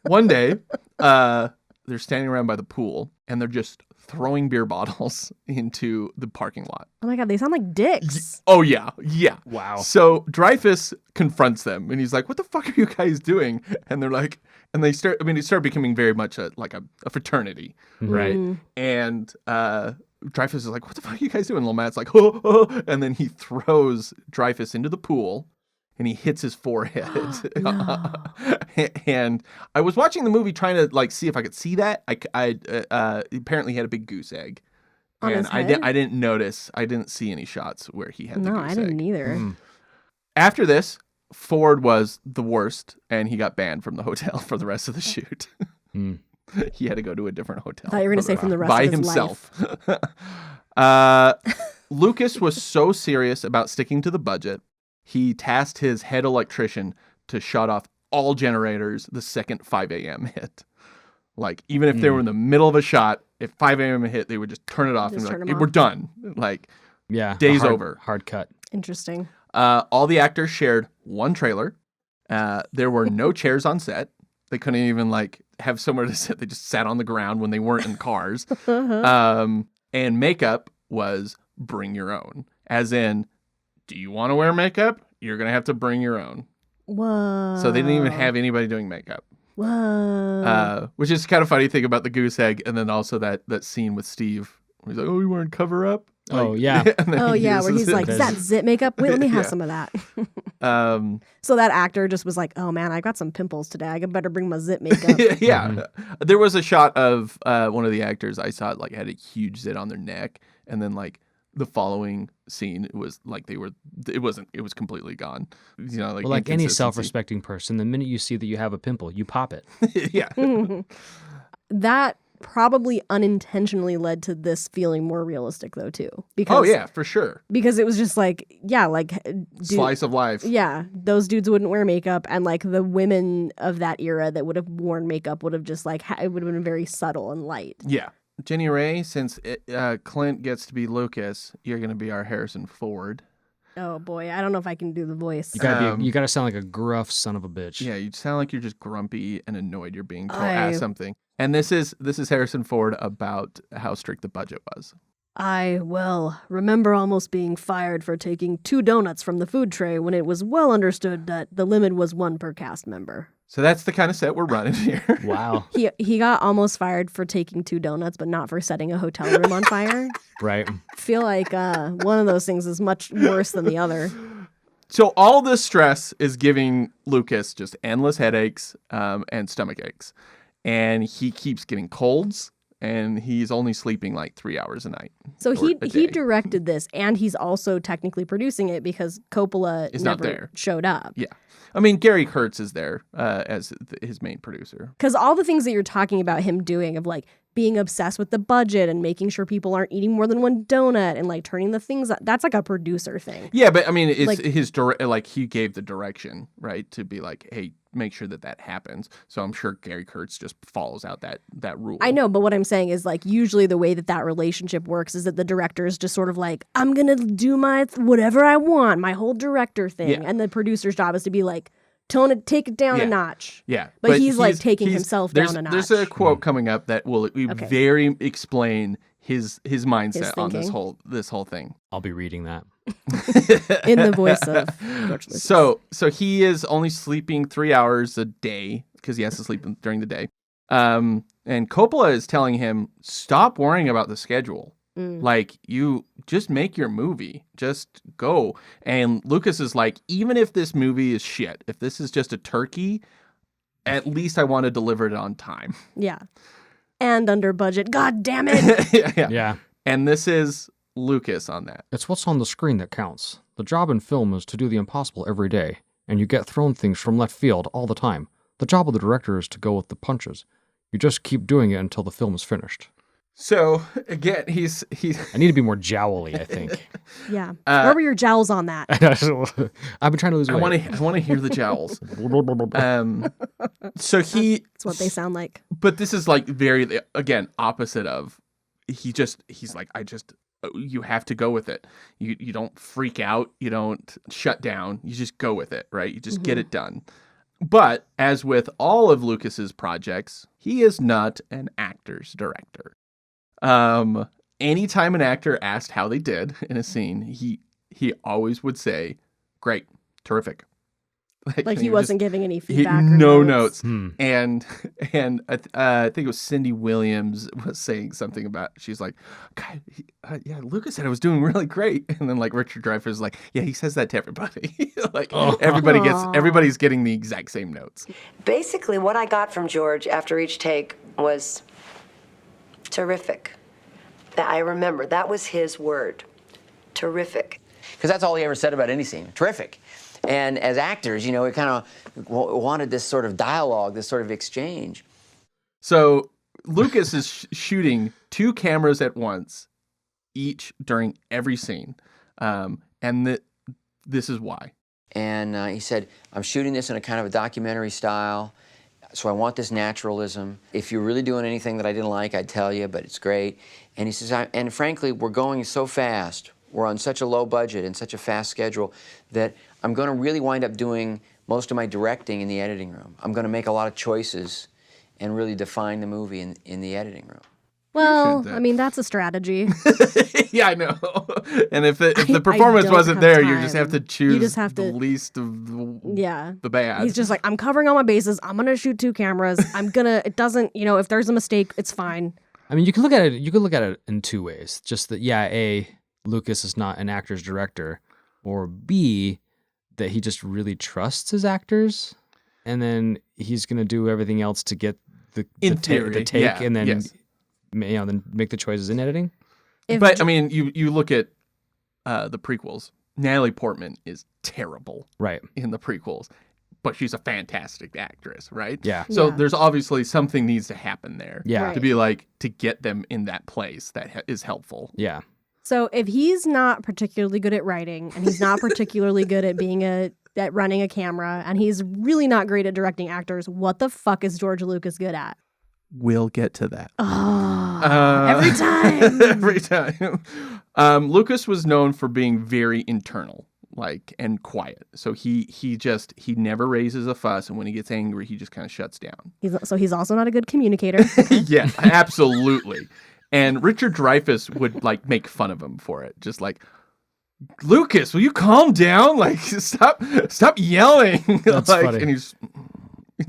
One day, they're standing around by the pool and they're just throwing beer bottles into the parking lot. Oh my God, they sound like dicks. Oh yeah. Wow. So Dreyfus confronts them and he's like, "What the fuck are you guys doing?" And they're like, and it started becoming very much a fraternity, right? And Dreyfus is like, "What the fuck are you guys doing?" Lil Matt's like, "Oh," and then he throws Dreyfus into the pool. And he hits his forehead. And I was watching the movie trying to like see if I could see that. I apparently he had a big goose egg. On And his head? I didn't notice. I didn't see any shots where he had the No, goose I didn't egg. either. After this, Ford was the worst, and he got banned from the hotel for the rest of the shoot. He had to go to a different hotel. I thought you were going to say from the rest by of his himself. life. Lucas was so serious about sticking to the budget, he tasked his head electrician to shut off all generators the second 5 a.m. hit. Like, even if they were in the middle of a shot, if 5 a.m. hit, they would just turn it off and be like, "We're done." Like, day's over. Hard cut. Interesting. All the actors shared one trailer. There were no chairs on set. They couldn't even like have somewhere to sit. They just sat on the ground when they weren't in cars. Uh-huh. And makeup was bring your own. As in, do you want to wear makeup? You're going to have to bring your own. Whoa. So they didn't even have anybody doing makeup. Whoa. Which is kind of funny thing about the goose egg. And then also that scene with Steve. Where he's like, oh, you wearing cover up? Oh, yeah. Oh, yeah, where he's like, is that zit makeup? Wait, let me have some of that. So that actor just was like, oh, man, I got some pimples today. I better bring my zit makeup. Yeah. There was a shot of one of the actors I saw like had a huge zit on their neck. And then like the following scene, it was like it was completely gone. You know, like, Well, like any inconsistency. self-respecting person, the minute you see that you have a pimple, you pop it. Yeah. That probably unintentionally led to this feeling more realistic, though, too. Because, Oh, yeah, for sure. Because it was just like, yeah, like... Slice of life. Yeah, those dudes wouldn't wear makeup, and like the women of that era that would have worn makeup would have just like, it would have been very subtle and light. Yeah. Jenny Ray, since Clint gets to be Lucas, you're going to be our Harrison Ford. Oh boy, I don't know if I can do the voice. You gotta sound like a gruff son of a bitch. Yeah, you sound like you're just grumpy and annoyed you're being told asked something. And this is Harrison Ford about how strict the budget was. I, well, remember almost being fired for taking 2 donuts from the food tray when it was well understood that the limit was 1 per cast member. So that's the kind of set we're running here. Wow. He got almost fired for taking 2 donuts, but not for setting a hotel room on fire. Right. I feel like one of those things is much worse than the other. So all this stress is giving Lucas just endless headaches and stomach aches. And he keeps getting colds, and he's only sleeping like 3 hours a night. So or he a day. directed this, and he's also technically producing it because Coppola Is not never there. showed up. Yeah. I mean, Gary Kurtz is there as his main producer. Because all the things that you're talking about him doing of like being obsessed with the budget and making sure people aren't eating more than 1 donut and like turning the things, that's like a producer thing. Yeah, but I mean, it's Like- his like he gave the direction, right, to be like, hey, make sure that happens. So I'm sure Gary Kurtz just follows out that rule. I know, but what I'm saying is like usually the way that relationship works is that the director is just sort of like, I'm going to do my whatever I want, my whole director thing. Yeah. And the producer's job is to be like, take it down a notch. Yeah, But he's like taking himself down a notch. There's a quote coming up that will very explain his mindset on thinking. this whole thing. I'll be reading that. In the voice of George Lucas. So he is only sleeping 3 hours a day because he has to sleep during the day. And Coppola is telling him, stop worrying about the schedule. Like, you just make your movie. Just go. And Lucas is like, even if this movie is shit, if this is just a turkey, at least I want to deliver it on time. Yeah. And under budget. God damn it. Yeah. And this is Lucas on that. It's what's on the screen that counts. The job in film is to do the impossible every day, and you get thrown things from left field all the time. The job of the director is to go with the punches. You just keep doing it until the film is finished. So again, he's I need to be more jowly, I think. Yeah. Where were your jowls on that? I've been trying to lose I weight. want to hear the jowls. So That's what they sound like. but this is like very again opposite of he's like you have to go with it. You don't freak out, you don't shut down, you just go with it, right? You just get it done. But as with all of Lucas's projects, he is not an actor's director. Anytime an actor asked how they did in a scene, he always would say, "Great, terrific." Like he wasn't giving any he, feedback. no or notes. And I think it was Cindy Williams was saying something about, she's like, God, yeah, Lucas said I was doing really great. And then like Richard Dreyfuss like, yeah, he says that to everybody. Like everybody's getting the exact same notes. Basically, what I got from George after each take was terrific. I remember that was his word, terrific. Because that's all he ever said about any scene. Terrific. And as actors, we kind of wanted this sort of dialogue, this sort of exchange. So Lucas is shooting 2 cameras at once, each during every scene. And this is why. And he said, I'm shooting this in a kind of a documentary style, so I want this naturalism. If you're really doing anything that I didn't like, I'd tell you, but it's great. And he says, and frankly, we're going so fast. We're on such a low budget and such a fast schedule that I'm going to really wind up doing most of my directing in the editing room. I'm going to make a lot of choices, and really define the movie in the editing room. Well, that. I mean, that's a strategy. Yeah, I know. And if the performance don't wasn't have there, you just time. have to choose just have the to- least of Yeah. the bad. He's just like, I'm covering all my bases. I'm going to shoot 2 cameras. It doesn't, if there's a mistake, it's fine. I mean, you can look at it. You could look at it in 2 ways. Just that, yeah, A, Lucas is not an actor's director, or B, that he just really trusts his actors, and then he's gonna do everything else to get the theory, take, yeah, and then yes. Then make the choices in editing. But I mean, you look at the prequels. Natalie Portman is terrible Right. in the prequels, but she's a fantastic actress, right? Yeah. So Yeah. there's obviously something needs to happen there. Yeah. Right. To be like to get them in that place that is helpful. Yeah. So if he's not particularly good at writing, and he's not particularly good at at running a camera, and he's really not great at directing actors, what the fuck is George Lucas good at? We'll get to that. Every time. Every time. Lucas was known for being very internal, and quiet. So he never raises a fuss, and when he gets angry, he just kind of shuts down. He's also not a good communicator. Yeah, absolutely. And Richard Dreyfuss would make fun of him for it, just like, Lucas, will you calm down? Stop yelling. That's funny. And he's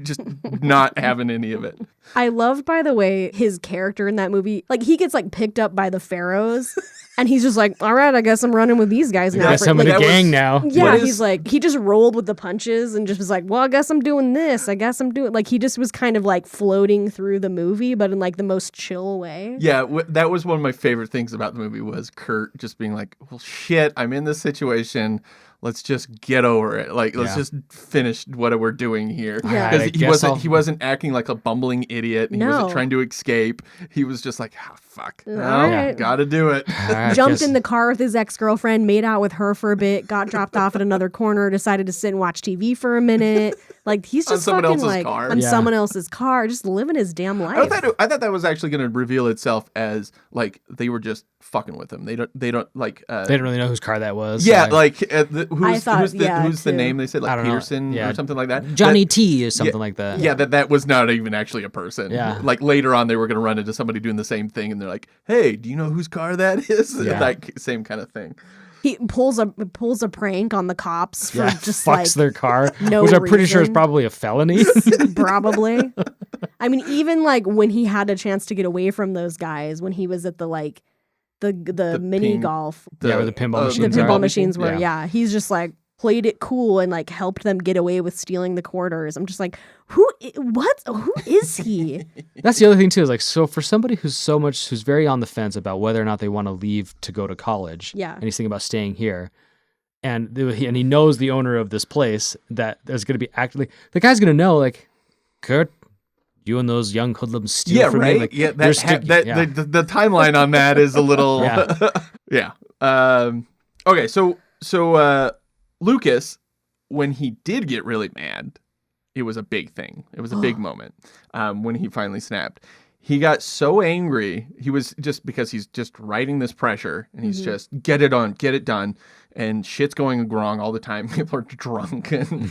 just not having any of it. I loved, by the way, his character in that movie. He gets picked up by the pharaohs, and he's just like, all right, I guess I'm running with these guys now. Guess I'm in a that gang was- now. Yeah, What he's he just rolled with the punches and just was like, well, I guess I'm doing this. I guess I'm doing, he just was kind of floating through the movie, but in the most chill way. Yeah, that was one of my favorite things about the movie was Kurt just being like, well, shit, I'm in this situation. Let's just get over it. Let's Yeah. just finish what we're doing here. Yeah. All right, I Because guess he wasn't acting like a bumbling idiot. And He wasn't No. trying to escape. He was just like, fuck. No, right. gotta do it. All right, Jumped guess- in the car with his ex-girlfriend, made out with her for a bit, got dropped off at another corner, decided to sit and watch TV for a minute. He's On just someone fucking else's car. on Yeah. someone else's car, just living his damn life. I thought that was actually going to reveal itself as they were just fucking with him. They don't They didn't really know whose car that was. yeah, so, who's the too. name? They said I don't know. Peterson Yeah. or something like that. Johnny That- T or something like that. Yeah, that was not even actually a person. Yeah. Later on, they were going to run into somebody doing the same thing, and they're like, "Hey, do you know whose car that is?" Yeah. That same kind of thing. He pulls a prank on the cops for Yeah, just fucks their car, no which I'm pretty sure is reason. probably a felony. probably. I mean, even when he had a chance to get away from those guys, when he was at the mini ping- golf, Yeah, where the pinball the machines are. pinball machines were, Yeah. yeah, he's just played it cool and helped them get away with stealing the quarters. I'm just who is he? That's the other thing too. Is so for somebody who's very on the fence about whether or not they want to leave to go to college. Yeah. And he's thinking about staying here, and he knows the owner of this place that is going to be actively. The guy's going to know Kurt, you and those young hoodlums steal Yeah, from right. me. Yeah, they're yeah. the timeline on that is a little. Yeah. Yeah. Okay, so Lucas, when he did get really mad, it was a big thing. It was a big moment when he finally snapped. He got so angry. He was just because he's just writing this pressure and he's just get it done. And shit's going wrong all the time. People are drunk and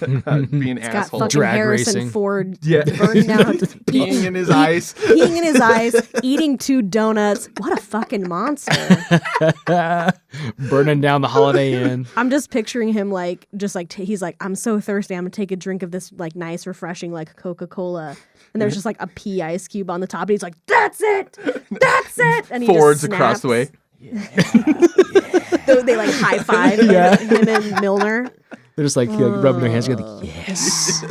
being Got assholes. fucking Drag Harrison racing. Ford Yeah. burned down, Peeing in his eyes. peeing in his eyes, eating 2 donuts. What a fucking monster! Burning down the Holiday Inn. I'm just picturing him he's I'm so thirsty. I'm gonna take a drink of this nice, refreshing Coca-Cola, and there's just a pea ice cube on the top, and he's like, "That's it, that's it." And he Forwards just across the way. So they high five him and Milner. They're just rubbing their hands together. Yes.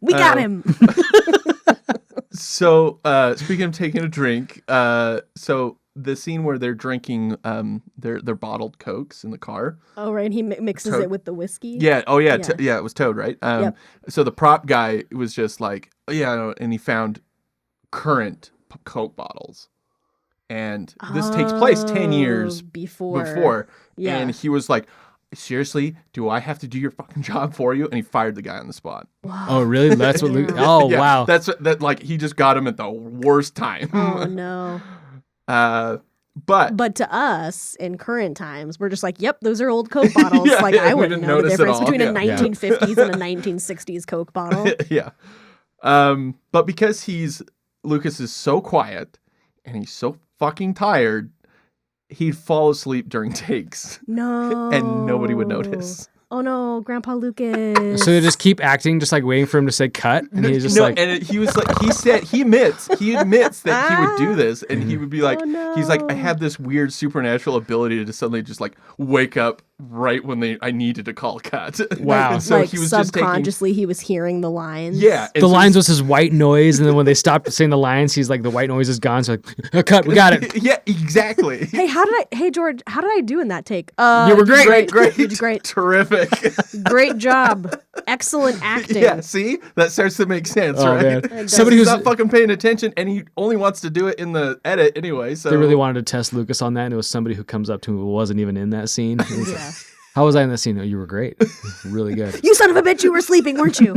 We got him. So, speaking of taking a drink, so the scene where they're drinking their bottled Cokes in the car. Oh right, and he mixes Toad. it with the whiskey. Yeah. Oh yeah. Yeah. It was Toad, right? Yep. So the prop guy was just like, oh, yeah, I know, and he found current Coke bottles, and this takes place 10 years before. Yeah. And he was like, seriously, do I have to do your fucking job for you? And he fired the guy on the spot. Oh really? That's what Luke. Oh Yeah, wow. That's he just got him at the worst time. Oh no. But to us in current times, we're just yep, those are old Coke bottles. Yeah, I we wouldn't didn't know the notice at difference all. between a Yeah. 1950s and a 1960s Coke bottle. yeah. But because Lucas is so quiet and he's so fucking tired, he'd fall asleep during takes. No. And nobody would notice. Oh no, Grandpa Lucas. So they just keep acting, just like waiting for him to say cut, and he's just like, and he was like, he admits that he would do this, and he would be like, Oh, no. he's like, I had this weird supernatural ability to suddenly just like wake up right when I needed to call cut. Wow. And so like he was just taking, subconsciously he was hearing the lines. yeah, and the so lines was his white noise, and then when they stopped saying the lines, he's like, the white noise is gone. So like, cut, we got it. Yeah, exactly. Hey George, how did I do in that take? You were great. Great, You did great. terrific. Great job. Excellent acting. Yeah, see, that starts to make sense, Oh, right? man. Somebody Somebody who's who's not fucking paying attention, and he only wants to do it in the edit anyway. So They really wanted to test Lucas on that, and it was somebody who comes up to him who wasn't even in that scene. And he's like, Yeah. how was I in that scene? Oh, you were great. Really good. You son of a bitch, you were sleeping, weren't you?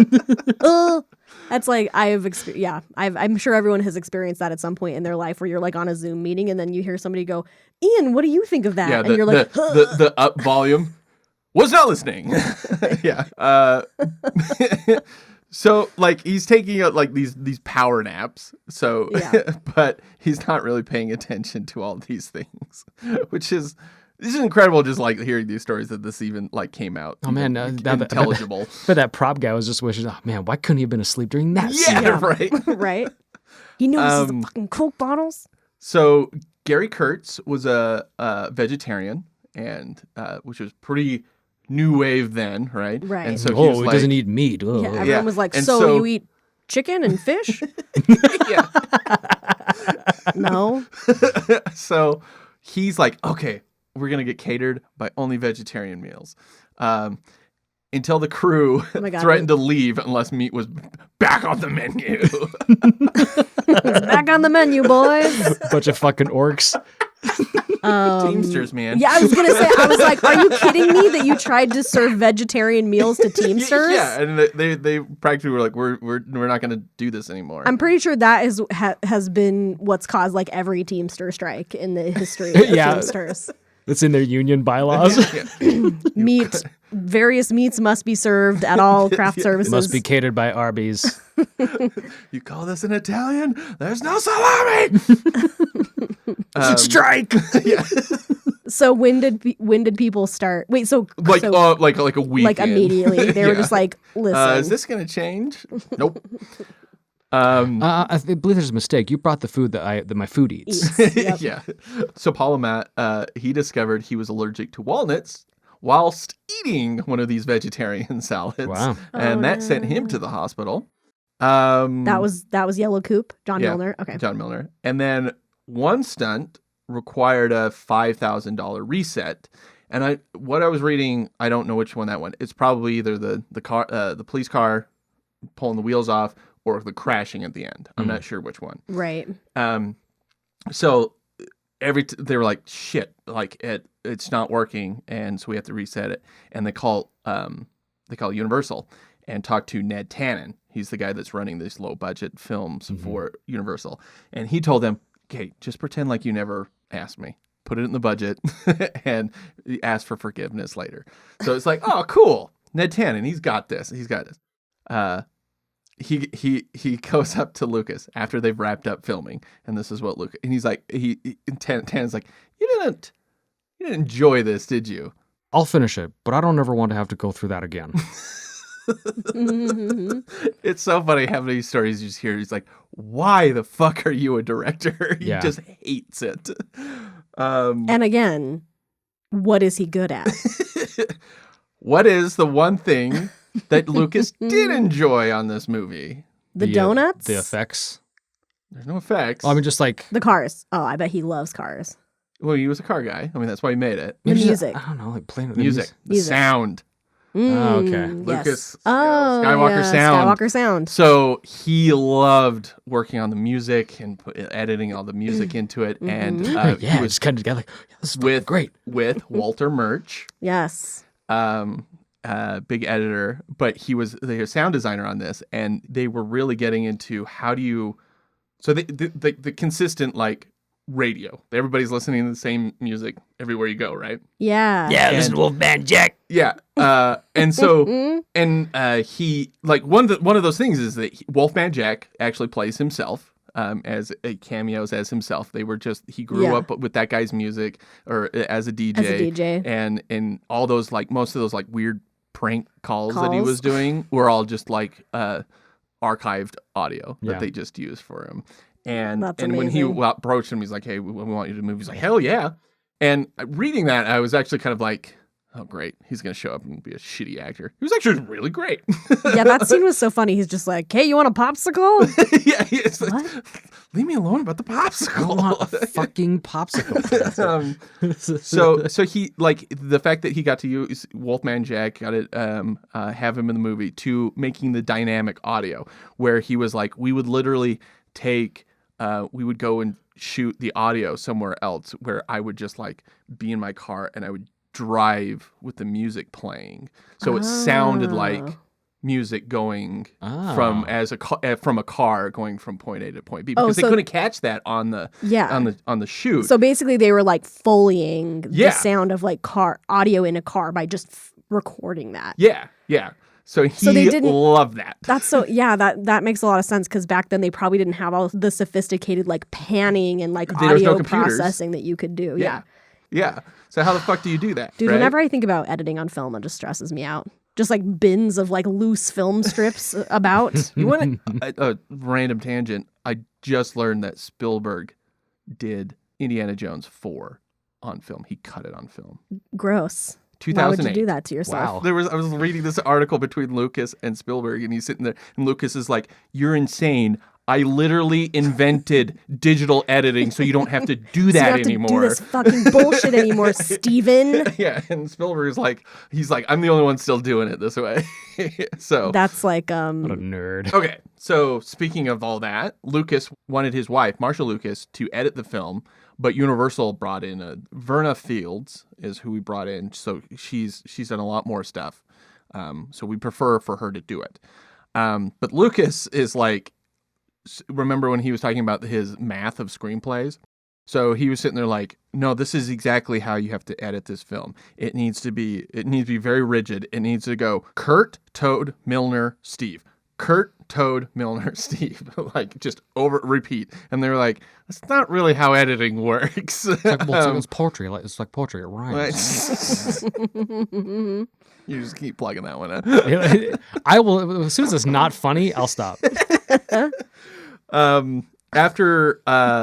That's like I'm sure everyone has experienced that at some point in their life where you're like on a Zoom meeting and then you hear somebody go, Ian, what do you think of that? yeah, and you're like, the up volume was not listening. Yeah. So like he's taking out like these power naps. So Yeah. but he's not really paying attention to all these things, which is this is incredible. Just like hearing these stories that this even like came out. Oh, man, intelligible. But that prop guy was just wishing, oh man, why couldn't he have been asleep during that scene? Yeah, right. right? He notices the fucking Coke bottles. So Gary Kurtz was a vegetarian, and which was pretty new wave then, right? Right. And so Oh, he doesn't eat meat. Oh. Yeah, everyone Yeah. was like, And so so- you eat chicken and fish? yeah. No. So he's like, okay, we're gonna get catered by only vegetarian meals. Until the crew Oh my God. threatened to leave unless meat was back on the menu. It's back on the menu, boys. Bunch of fucking orcs. Teamsters, man. Yeah, I was gonna say, I was like, are you kidding me that you tried to serve vegetarian meals to Teamsters? Yeah, and they practically were like, we're not gonna do this anymore. I'm pretty sure that has been what's caused like every Teamster strike in the history of Yeah. Teamsters. It's in their union bylaws. Meat, various meats must be served at all craft services. Must be catered by Arby's. You call this an Italian? There's no salami. Strike. Yeah, So when did people start? Wait, so like a week. like in. immediately they were Yeah. just like, listen, Is this gonna change? Nope. I believe there's a mistake. You brought the food that my food eats. Yep. Yeah. So Polymat, he discovered he was allergic to walnuts whilst eating one of these vegetarian salads. Wow. And Oh, that sent him to the hospital. That that was Yellow Coop, John yeah, Milner. Okay. John Milner. And then one stunt required a $5,000 reset. And what I was reading, I don't know which one that one. It's probably either the car, the police car pulling the wheels off, or the crashing at the end. I'm not sure which one. Right. So they were like, shit, like it's not working, and so we have to reset it. And they call Universal and talk to Ned Tannen. He's the guy that's running these low budget films for Universal, and he told them, okay, just pretend like you never asked me. Put it in the budget and ask for forgiveness later. So it's like, oh, cool, Ned Tannen, he's got this. He goes up to Lucas after they've wrapped up filming, and this is what Lucas, and he's like, Tannen's like, you didn't enjoy this, did you? I'll finish it, but I don't ever want to have to go through that again. It's so funny how many stories you just hear. He's like, why the fuck are you a director? He Yeah. just hates it. And again, what is he good at? What is the one thing that Lucas did enjoy on this movie? The donuts? The effects. There's no effects. I mean, just like The cars. Oh, I bet he loves cars. Well, he was a car guy. I mean, that's why he made it. The maybe just- music. I don't know, like playing The music, the Music. sound. Oh, okay. Yes. Lucas, Oh, Skywalker yeah, sound. Skywalker sound. So he loved working on the music and editing all the music into it. And Yeah, he it's was kind of together. Yeah, this is with great. with Walter Murch, Yes. big editor, but he was the sound designer on this, and they were really getting into how do you. So the consistent like radio. Everybody's listening to the same music everywhere you go, right? Yeah. Yeah, listen to Wolfman Jack. Yeah. And so, he, like, one of those things is that Wolfman Jack actually plays himself. As a cameos as himself. He grew up with that guy's music or as a DJ. As a DJ. And all those, like, most of those, like, weird prank calls that he was doing were all just, like, archived audio that they just used for him. And when he approached him, he's like, hey, we want you to move. He's like, hell yeah. And reading that, I was actually kind of like, oh, great. He's going to show up and be a shitty actor. He was actually really great. Yeah, that scene was so funny. He's just like, hey, you want a popsicle? Yeah, he's like, leave me alone about the popsicle. I want a fucking popsicle. So he, like, the fact that he got to use Wolfman Jack, got to have him in the movie, to making the dynamic audio, where he was like, we would literally we would go and shoot the audio somewhere else, where I would just, like, be in my car and I would drive with the music playing, so it sounded like music going from a car going from point A to point B, because they couldn't catch that on the shoot. So basically, they were like Foleying the sound of like car audio in a car by just recording that. Yeah. So they didn't love that. That's so that makes a lot of sense, because back then they probably didn't have all the sophisticated like panning and like audio processing that you could do. Yeah. So how the fuck do you do that? Dude, right? whenever I think about editing on film, it just stresses me out. Just like bins of like loose film strips about. You want a random tangent? I just learned that Spielberg did Indiana Jones 4 on film. He cut it on film. Gross. 2008. Why would you do that to yourself? Wow. I was reading this article between Lucas and Spielberg, and he's sitting there, and Lucas is like, "You're insane. I literally invented digital editing, so you don't have to do that anymore. Do this fucking bullshit anymore, Steven." Yeah, and Spielberg is like, I'm the only one still doing it this way. So that's like What a nerd. Okay, so speaking of all that, Lucas wanted his wife, Marsha Lucas, to edit the film, but Universal brought in Verna Fields is who we brought in. So she's done a lot more stuff. So we prefer for her to do it. But Lucas is like, remember when he was talking about his math of screenplays? So he was sitting there like, no, this is exactly how you have to edit this film. It needs to be very rigid. It needs to go Kurt, Toad, Milner, Steve. Kurt, Toad, Milner, Steve. Like, just repeat. And they were like, that's not really how editing works. It's poetry. It's like poetry. It rhymes. You just keep plugging that one up. I will, as soon as it's not funny, I'll stop. After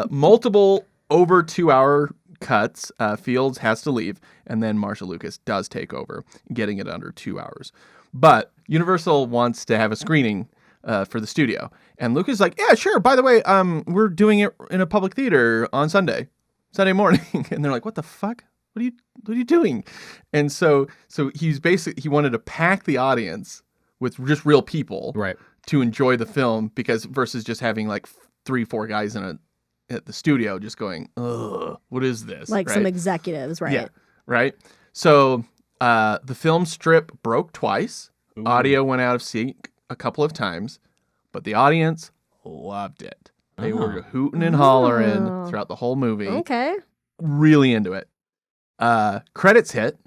multiple over 2-hour cuts, Fields has to leave, and then Marsha Lucas does take over, getting it under 2 hours. But Universal wants to have a screening for the studio, and Lucas is like, yeah, sure. By the way, we're doing it in a public theater on Sunday morning. And they're like, what the fuck? What are you doing? And so he wanted to pack the audience with just real people, Right. to enjoy the film, because versus just having like 3-4 guys at the studio just going, ugh, what is this? like some executives, right? Yeah, right. So the film strip broke twice. Ooh. Audio went out of sync a couple of times, but the audience loved it. They were hooting and hollering throughout the whole movie. Okay. Really into it. Credits hit.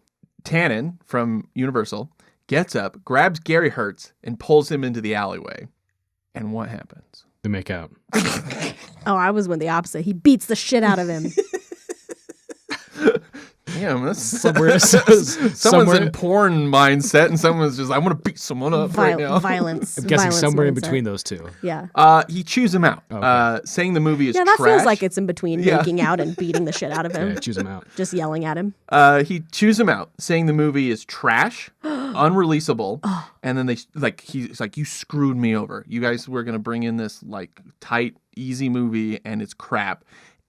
Tannen from Universal gets up, grabs Gary Hertz, and pulls him into the alleyway. And what happens? They make out. Oh, I was with the opposite. He beats the shit out of him. Damn, Someone's in porn mindset, and someone's just, I want to beat someone up right now. Violence. I'm guessing violence somewhere in mindset. between those two. Yeah. He chews him out, saying the movie is Yeah, that trash. feels like it's in between making out and beating the shit out of him. Yeah, choose them out. Just yelling at him. He chews him out, saying the movie is trash, unreleasable, and then he's like, you screwed me over. You guys were gonna bring in this like tight, easy movie, and it's crap,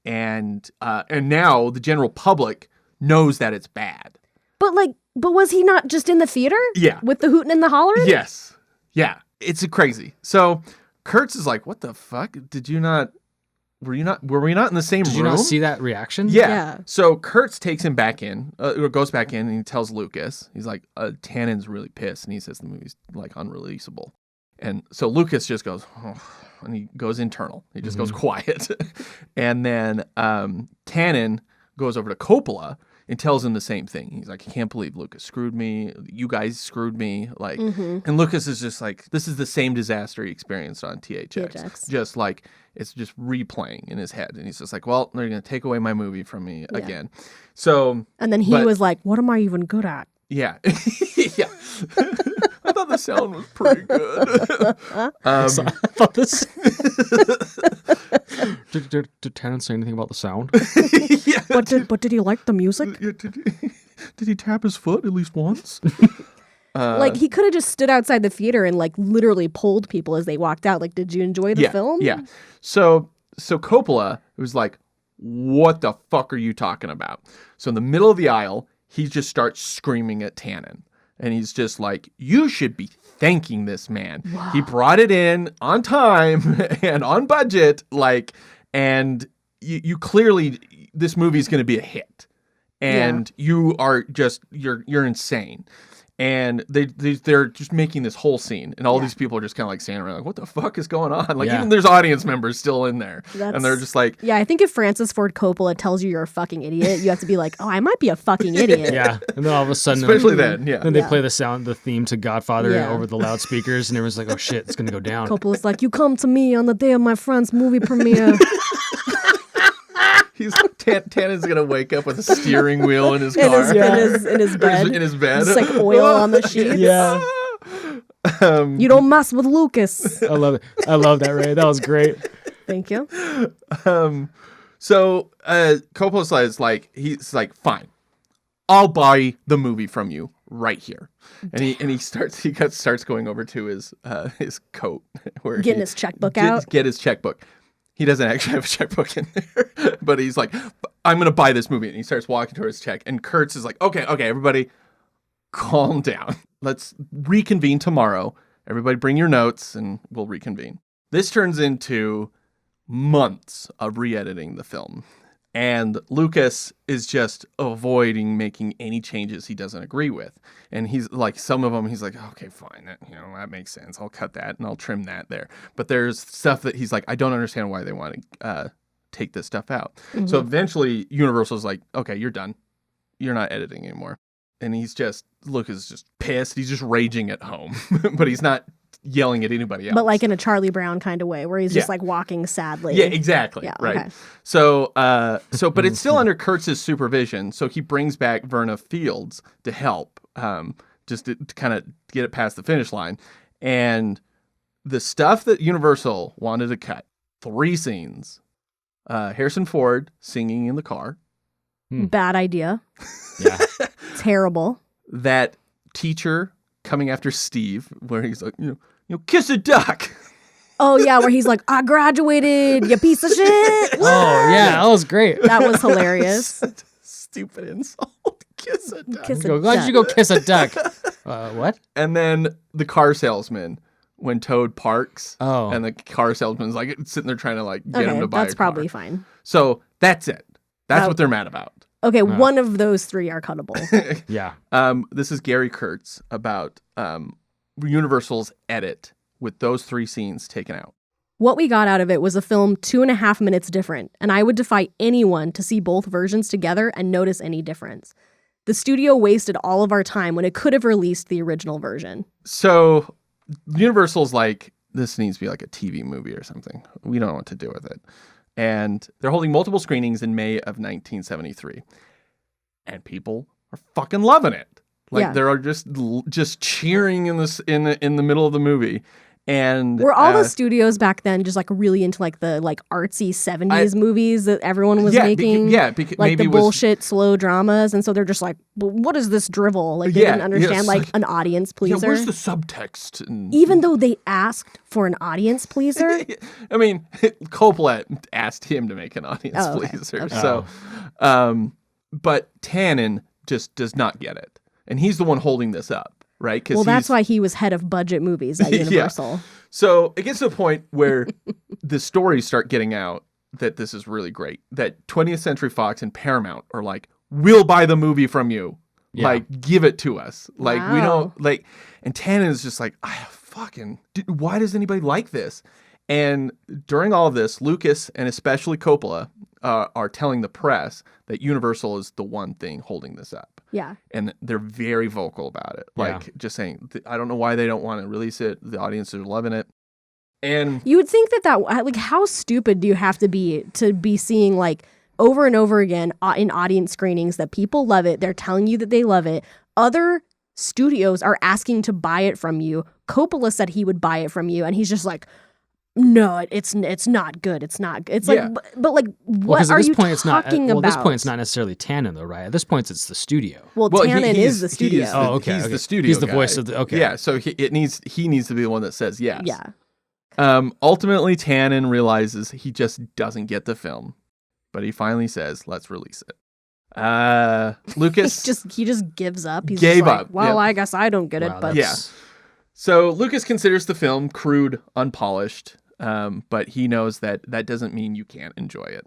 and now the general public knows that it's bad. But was he not just in the theater? Yeah. With the hooting and the hollering? Yes. Yeah. It's crazy. So Kurtz is like, what the fuck? Were we not in the same room? Did you not see that reaction? Yeah. So Kurtz takes him back in, or goes back in, and he tells Lucas, he's like, Tannen's really pissed, and he says the movie's like unreleasable. And so Lucas just goes, oh, and he goes internal. He just goes quiet. And then Tannen goes over to Coppola and tells him the same thing. He's like, I can't believe Lucas screwed me. You guys screwed me. Like, and Lucas is just like, this is the same disaster he experienced on THX. Just like, it's just replaying in his head. And he's just like, well, they're going to take away my movie from me again. So, and then he was like, what am I even good at? Yeah. Yeah. I thought the sound was pretty good. I thought this. Did Tannen say anything about the sound? Yeah. But did he like the music? Did he tap his foot at least once? Like, he could have just stood outside the theater and like literally polled people as they walked out. Like, did you enjoy the film? Yeah. So Coppola was like, what the fuck are you talking about? So in the middle of the aisle, he just starts screaming at Tannen. And he's just like, you should be thanking this man. Wow. He brought it in on time and on budget. Like, and you clearly, this movie is going to be a hit. And you are just, you're insane. And they're just making this whole scene. And all these people are just kind of like standing around like, what the fuck is going on? Like, even there's audience members still in there. And they're just like... Yeah, I think if Francis Ford Coppola tells you you're a fucking idiot, you have to be like, oh, I might be a fucking idiot. Yeah. And then all of a sudden... Especially then, yeah. Then they play the theme to Godfather over the loudspeakers. And everyone's like, oh shit, it's going to go down. Coppola's like, you come to me on the day of my friend's movie premiere. Tannen's gonna wake up with a steering wheel in his car. In his bed. In his bed. Just like oil on the sheets. Yeah. You don't mess with Lucas. I love it. I love that, Ray. That was great. Thank you. So Coppola says, like, he's like, fine, I'll buy the movie from you right here. And he starts going over to his coat, where getting his checkbook out. Get his checkbook. He doesn't actually have a checkbook in there, but he's like, I'm going to buy this movie. And he starts walking towards his check. And Kurtz is like, okay, everybody, calm down. Let's reconvene tomorrow. Everybody bring your notes and we'll reconvene. This turns into months of re-editing the film. And Lucas is just avoiding making any changes he doesn't agree with. And he's like, some of them, he's like, okay, fine. That makes sense. I'll cut that and I'll trim that there. But there's stuff that he's like, I don't understand why they want to take this stuff out. Mm-hmm. So eventually Universal's like, okay, you're done. You're not editing anymore. And Lucas is just pissed. He's just raging at home, but he's not yelling at anybody else. But like in a Charlie Brown kind of way, where he's just like walking sadly. Yeah, exactly. Yeah, right. Okay. So, but it's still under Kurtz's supervision. So he brings back Verna Fields to help, just to kind of get it past the finish line. And the stuff that Universal wanted to cut, 3 scenes. Harrison Ford singing in the car. Bad idea. Yeah. Terrible. That teacher coming after Steve, where he's like, kiss a duck. Oh, yeah, where he's like, I graduated, you piece of shit. Oh, yeah, that was great. That was hilarious. Stupid insult. Kiss a duck. Why did you go kiss a duck? What? And then the car salesman, when Toad parks, and the car salesman's like sitting there trying to like get him to buy a car. That's probably fine. So that's it. That's what they're mad about. Okay, one of those 3 are cuttable. Yeah. This is Gary Kurtz about Universal's edit with those 3 scenes taken out. What we got out of it was a film 2.5 minutes different, and I would defy anyone to see both versions together and notice any difference. The studio wasted all of our time when it could have released the original version. So Universal's like, this needs to be like a TV movie or something. We don't know what to do with it. And they're holding multiple screenings in May of 1973. And people are fucking loving it. Like they're just cheering in the middle of the movie. And were all the studios back then just like really into like the like artsy 70s movies that everyone was making? Because like the bullshit slow dramas. And so they're just like, well, what is this drivel? Like they didn't understand like an audience pleaser. Yeah, where's the subtext? Even though they asked for an audience pleaser. I mean, Coppola asked him to make an audience pleaser. Okay. So, but Tannen just does not get it. And he's the one holding this up. Right? Well, that's why he was head of budget movies at Universal. Yeah. So it gets to a point where the stories start getting out that this is really great. That 20th Century Fox and Paramount are like, we'll buy the movie from you. Yeah. Like, give it to us. Like, we don't, like, and Tannen is just like, why does anybody like this? And during all of this, Lucas and especially Coppola are telling the press that Universal is the one thing holding this up. Yeah. And they're very vocal about it. Like, just saying, I don't know why they don't want to release it. The audience is loving it. And you would think that like, how stupid do you have to be seeing like over and over again in audience screenings that people love it. They're telling you that they love it. Other studios are asking to buy it from you. Coppola said he would buy it from you, and he's just like, no, it's not good. It's not good. It's like, but like, what are you talking about? At this point, it's not necessarily Tannen, though, right? At this point, it's the studio. Well, Tannen is the studio. He's the studio. He's the guy. voice of the. Okay. Yeah. So he needs to be the one that says yes. Yeah. Ultimately, Tannen realizes he just doesn't get the film, but he finally says, "Let's release it." Lucas he just gives up. He gave up. Well, I guess I don't get it, but yeah. So Lucas considers the film crude, unpolished, but he knows that doesn't mean you can't enjoy it.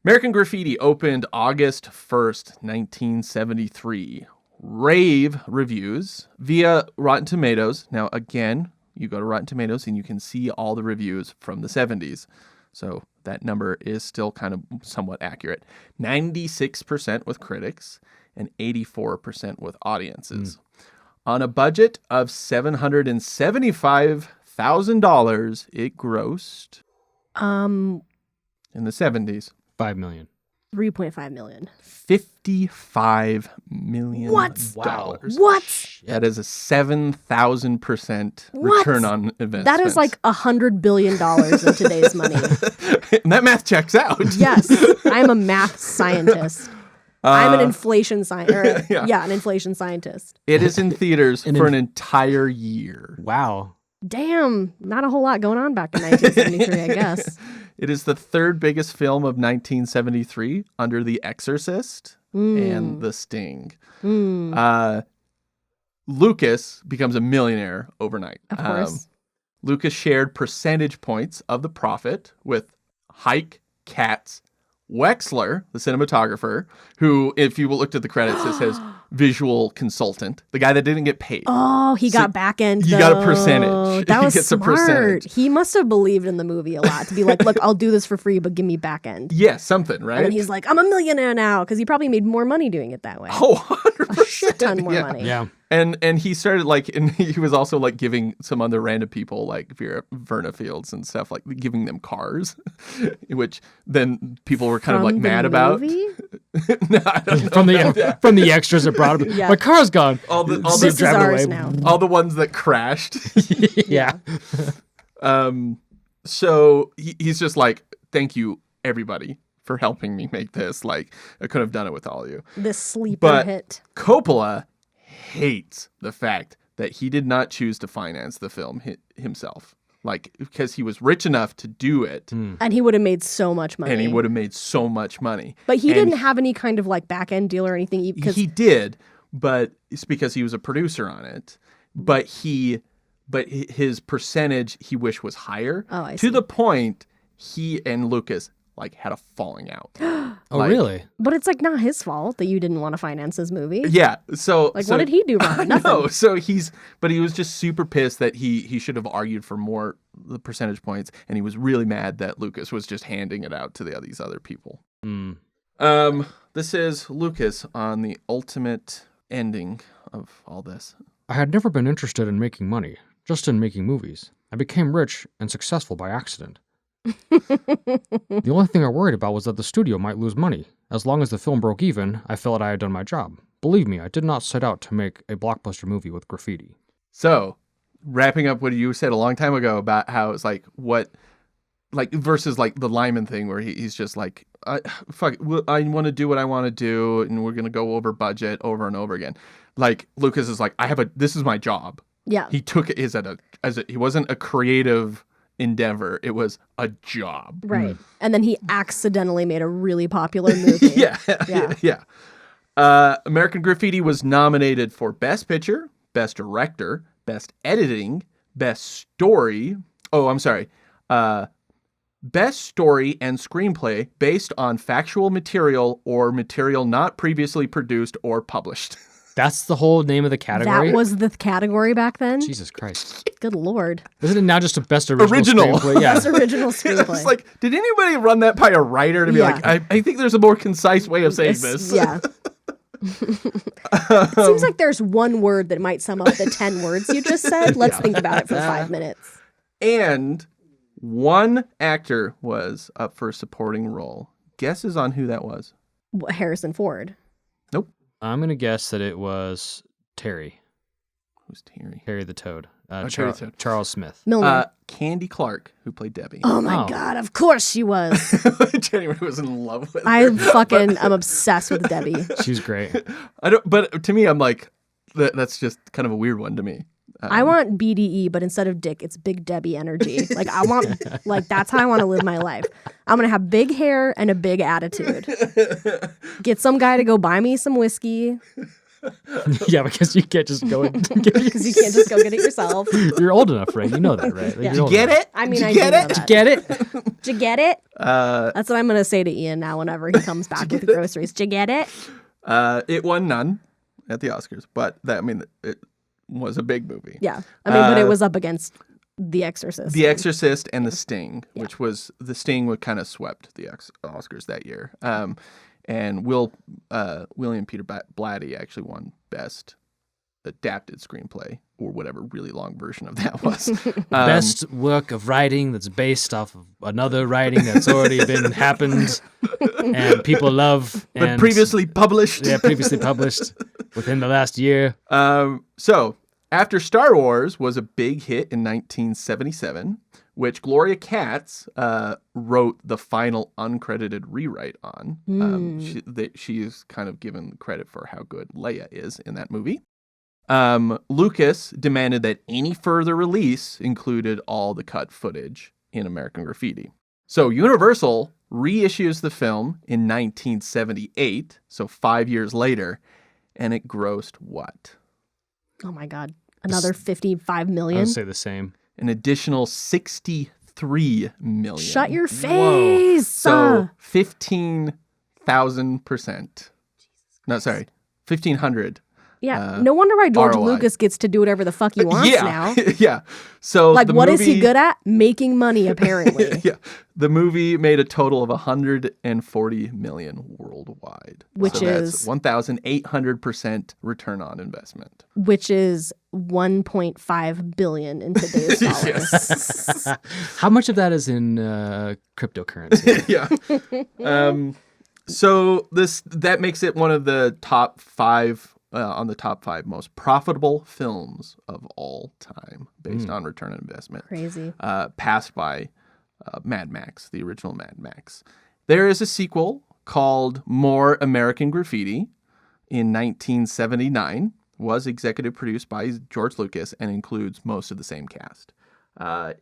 American Graffiti opened August 1st, 1973. Rave reviews via Rotten Tomatoes. Now, again, you go to Rotten Tomatoes and you can see all the reviews from the 70s. So that number is still kind of somewhat accurate. 96% with critics and 84% with audiences. On a budget of $775,000, it grossed in the 70s $5 million. 3.5 million. $55 million. What? Wow. What? That is a 7,000% return on investment. That is like $100 billion in today's money. And that math checks out. Yes, I'm a math scientist. I'm an inflation scientist. An inflation scientist. It is in theaters for an entire year. Wow. Damn, not a whole lot going on back in 1973, I guess. It is the third biggest film of 1973 under The Exorcist and The Sting. Lucas becomes a millionaire overnight. Of course. Lucas shared percentage points of the profit with Hike Katz Wexler, the cinematographer, who, if you looked at the credits, it says visual consultant, the guy that didn't get paid. Oh, he got back end. He got a percentage. That was He gets smart. a percentage. He must have believed in the movie a lot to be like, look, I'll do this for free, but give me back end. Yeah, something, right? And he's like, I'm a millionaire now, because he probably made more money doing it that way. Oh, 100%. A shit ton more money. Yeah. And he started and he was also like giving some other random people like Verna Fields and stuff, like giving them cars, which then people were kind of like mad about. Movie? No, I don't know. From the extras that brought him. Yeah. My car's gone. all the This is ours now. all the ones that crashed. Yeah. So he's just like, thank you everybody for helping me make this. Like, I could have done it with all of you. This sleeper But hit. Coppola hates the fact that he did not choose to finance the film himself. Like, because he was rich enough to do it. And he would have made so much money. And he would have made so much money. But he And didn't have any kind of like back end deal or anything. Because he did, but it's because he was a producer on it. But his percentage he wished was higher. Oh, I to see. the point he and Lucas like had a falling out. Oh, really? But it's like not his fault that you didn't want to finance his movie. Yeah. So Like, what did he do wrong? Nothing. No. So he was just super pissed that he should have argued for more the percentage points, and he was really mad that Lucas was just handing it out to these other people. This is Lucas on the ultimate ending of all this. I had never been interested in making money, just in making movies. I became rich and successful by accident. The only thing I worried about was that the studio might lose money. As long as the film broke even, I felt I had done my job. Believe me, I did not set out to make a blockbuster movie with graffiti. So, wrapping up what you said a long time ago about how it's like versus like the Lyman thing where he's just like, I want to do what I want to do, and we're gonna go over budget over and over again. Like Lucas is like, this is my job. Yeah. He took it he wasn't a creative endeavor, it was a job. Right. And then he accidentally made a really popular movie. Yeah. Yeah. American Graffiti was nominated for Best Picture, Best Director, Best Editing, Best Story. Oh, I'm sorry. Best Story and Screenplay based on factual material or material not previously produced or published. That's the whole name of the category? That was the category back then? Jesus Christ. Good Lord. Isn't it now just a best original screenplay? Yeah. Best original screenplay. It's like, did anybody run that by a writer to be Yeah. like, I think there's a more concise way of saying this. Yeah. It seems like there's one word that might sum up the 10 words you just said. Let's think about it for 5 minutes. And one actor was up for a supporting role. Guesses on who that was? Harrison Ford. Nope. I'm going to guess that it was Terry. Who's Terry? Terry the Toad. Terry the Toad. Charles Smith. Milner. Candy Clark, who played Debbie. Oh my Oh. God, of course she was. January was in love with her. I'm obsessed with Debbie. She's great. But to me, I'm like, that's just kind of a weird one to me. I want BDE, but instead of dick, it's Big Debbie energy. Like I want, like that's how I want to live my life. I'm gonna have big hair and a big attitude. Get some guy to go buy me some whiskey Yeah, because you can't just go and get it. because you can't just go get it yourself. You're old enough, right? You know that, right? Like, Yeah. you're old Get enough. it? I mean, Did I you do get know it? that. Get it? Did you get it? Uh, That's what I'm gonna say to Ian now whenever he comes back with the groceries. Did you get it? it won none at the Oscars, but it was a big movie. Yeah. I mean, but it was up against The Exorcist. The Exorcist and The Sting, which was The Sting would kind of swept the Oscars that year. And William Peter Blatty actually won Best Adapted Screenplay, or whatever really long version of that was. Best work of writing that's based off of another writing that's already been happened and people love. But and, previously published. Yeah, previously published within the last year. So after Star Wars was a big hit in 1977, which Gloria Katz wrote the final uncredited rewrite on. She is kind of given credit for how good Leia is in that movie. Lucas demanded that any further release included all the cut footage in American Graffiti. So Universal reissues the film in 1978, so 5 years later, and it grossed what? Oh my God. Another 55 I million. would say the same. An additional 63 million. Shut your face. So 15,000%. No, sorry, 1,500. Yeah, no wonder why George ROI. Lucas gets to do whatever the fuck he wants now. Yeah. So Like, the what is he movie- good at? Making money, apparently. Yeah. The movie made a total of 140 million worldwide. Which so that's is- 1,800% return on investment. Which is 1.5 billion in today's dollars. How much of that is in cryptocurrency? Yeah. So that makes it one of the top five on the top five most profitable films of all time based on return on investment. Crazy. Passed by Mad Max, the original Mad Max. There is a sequel called More American Graffiti in 1979. Was executive produced by George Lucas and includes most of the same cast.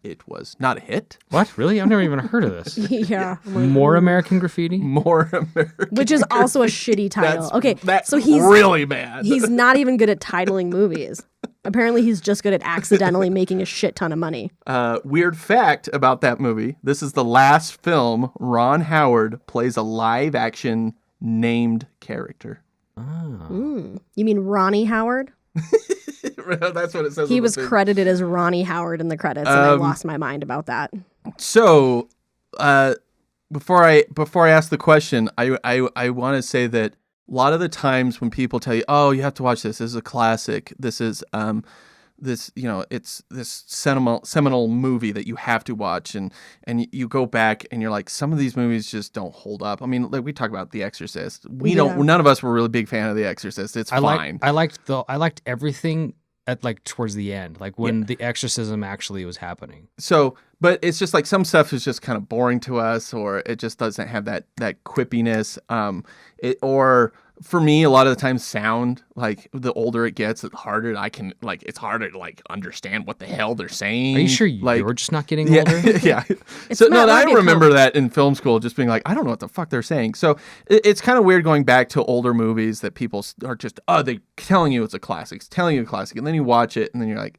It was not a hit. What? Really? I've never even heard of this. Yeah. More American Graffiti? More American, Which is also a shitty title. That's so he's really bad. he's not even good at titling movies. Apparently, he's just good at accidentally making a shit ton of money. Weird fact about that movie: this is the last film Ron Howard plays a live-action named character. You mean Ronnie Howard? That's what it says. He on the was thing. credited as Ronnie Howard in the credits, and I lost my mind about that. So, before I ask the question, I want to say that a lot of the times when people tell you, "Oh, you have to watch this. This is a classic. This is it's this seminal movie that you have to watch," and you go back and you're like, some of these movies just don't hold up. I mean, like we talk about The Exorcist. None of us were really big fan of The Exorcist. It's fine. I liked everything at like towards the end, like when the exorcism actually was happening. So, but it's just like some stuff is just kind of boring to us, or it just doesn't have that quippiness. Or for me, a lot of the time, sound, like the older it gets, the harder it's harder to like understand what the hell they're saying. Are you sure like, you're just not getting yeah, older? yeah. It's So not no, I really a remember that in film school, just being like, I don't know what the fuck they're saying. So it's kind of weird going back to older movies that people are just, they're telling you it's a classic, it's telling you a classic, and then you watch it, and then you're like,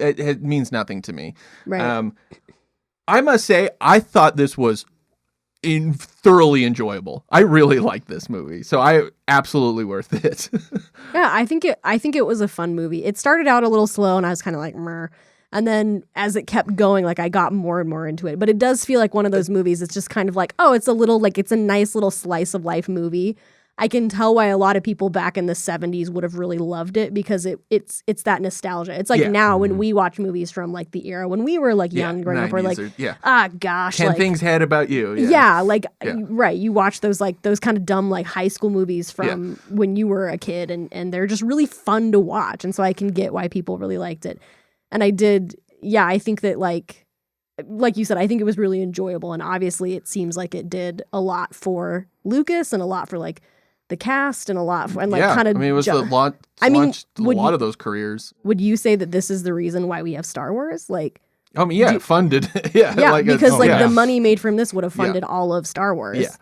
it means nothing to me. Right. I must say, I thought this was thoroughly enjoyable. I really like this movie, so I absolutely worth it. Yeah, I think it was a fun movie. It started out a little slow, and I was kind of like, meh. And then as it kept going, like I got more and more into it. But it does feel like one of those movies. It's just kind of like, oh, it's a nice little slice of life movie. I can tell why a lot of people back in the 70s would have really loved it because it's that nostalgia. It's like now when we watch movies from like the era when we were like young growing up, we're like, gosh, 10 like, Things Had About You. Right. You watch those kind of dumb like high school movies from when you were a kid and they're just really fun to watch. And so I can get why people really liked it. And I did, I think that like you said, I think it was really enjoyable. And obviously it seems like it did a lot for Lucas and a lot for like the cast and a lot for, and like kind of. I mean, it was launched a lot of those careers. Would you say that this is the reason why we have Star Wars? Like, I mean, it funded. Because the money made from this would have funded all of Star Wars. Yeah.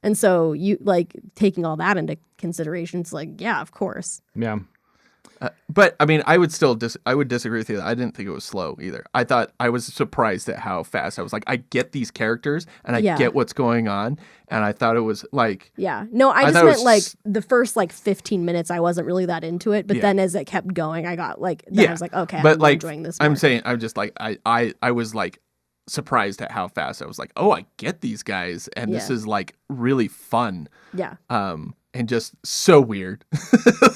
And so you like taking all that into consideration, it's like, yeah, of course. Yeah. But I mean, I would disagree with you. I didn't think it was slow either. I was surprised at how fast. I was like, I get these characters and I get what's going on, and I thought it was like, no, I just meant like the first like 15 minutes, I wasn't really that into it, but then as it kept going, I got like, I was like, okay, I'm enjoying this more. I'm saying, I'm just like, I was like surprised at how fast. I was like, oh, I get these guys, and this is like really fun. Yeah. And just so weird.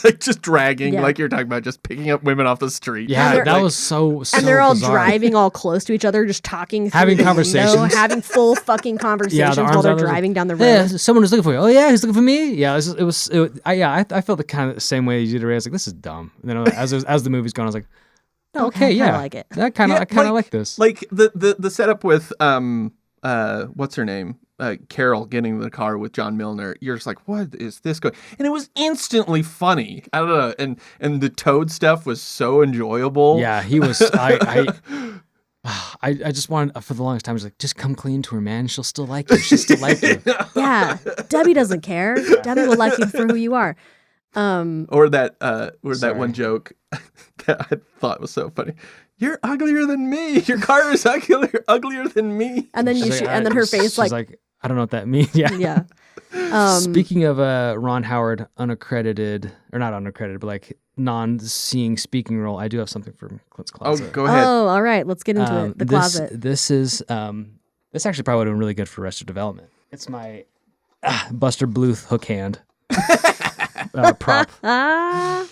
Like just dragging, like you're talking about, just picking up women off the street. Yeah, that was so and they're all bizarre. Driving all close to each other, just talking, having conversations, having full fucking conversations while they're driving down the road. Yeah, someone was looking for you. Oh yeah, he's looking for me. Yeah, I felt the kind of the same way you did. I was like, this is dumb. And then as the movie's going, I was like, okay, I like it. I kind of like this. Like the setup with what's her name? Carol getting in the car with John Milner. You're just like, what is this going? And it was instantly funny. I don't know. And the Toad stuff was so enjoyable. Yeah, he was. I just wanted, for the longest time, I was like, just come clean to her, man. She'll still like you. She'll still like you. Yeah, Debbie doesn't care. Debbie will like you for who you are. Or that one joke that I thought was so funny. You're uglier than me. Your car is uglier than me. And then and then her face like I don't know what that means. Yeah. Yeah. Speaking of Ron Howard, unaccredited, or not unaccredited, but like non-seeing speaking role, I do have something from Clint's Closet. Oh, go ahead. Oh, all right. Let's get into it. The closet. This is this actually probably would have been really good for Arrested Development. It's my Buster Bluth hook hand prop.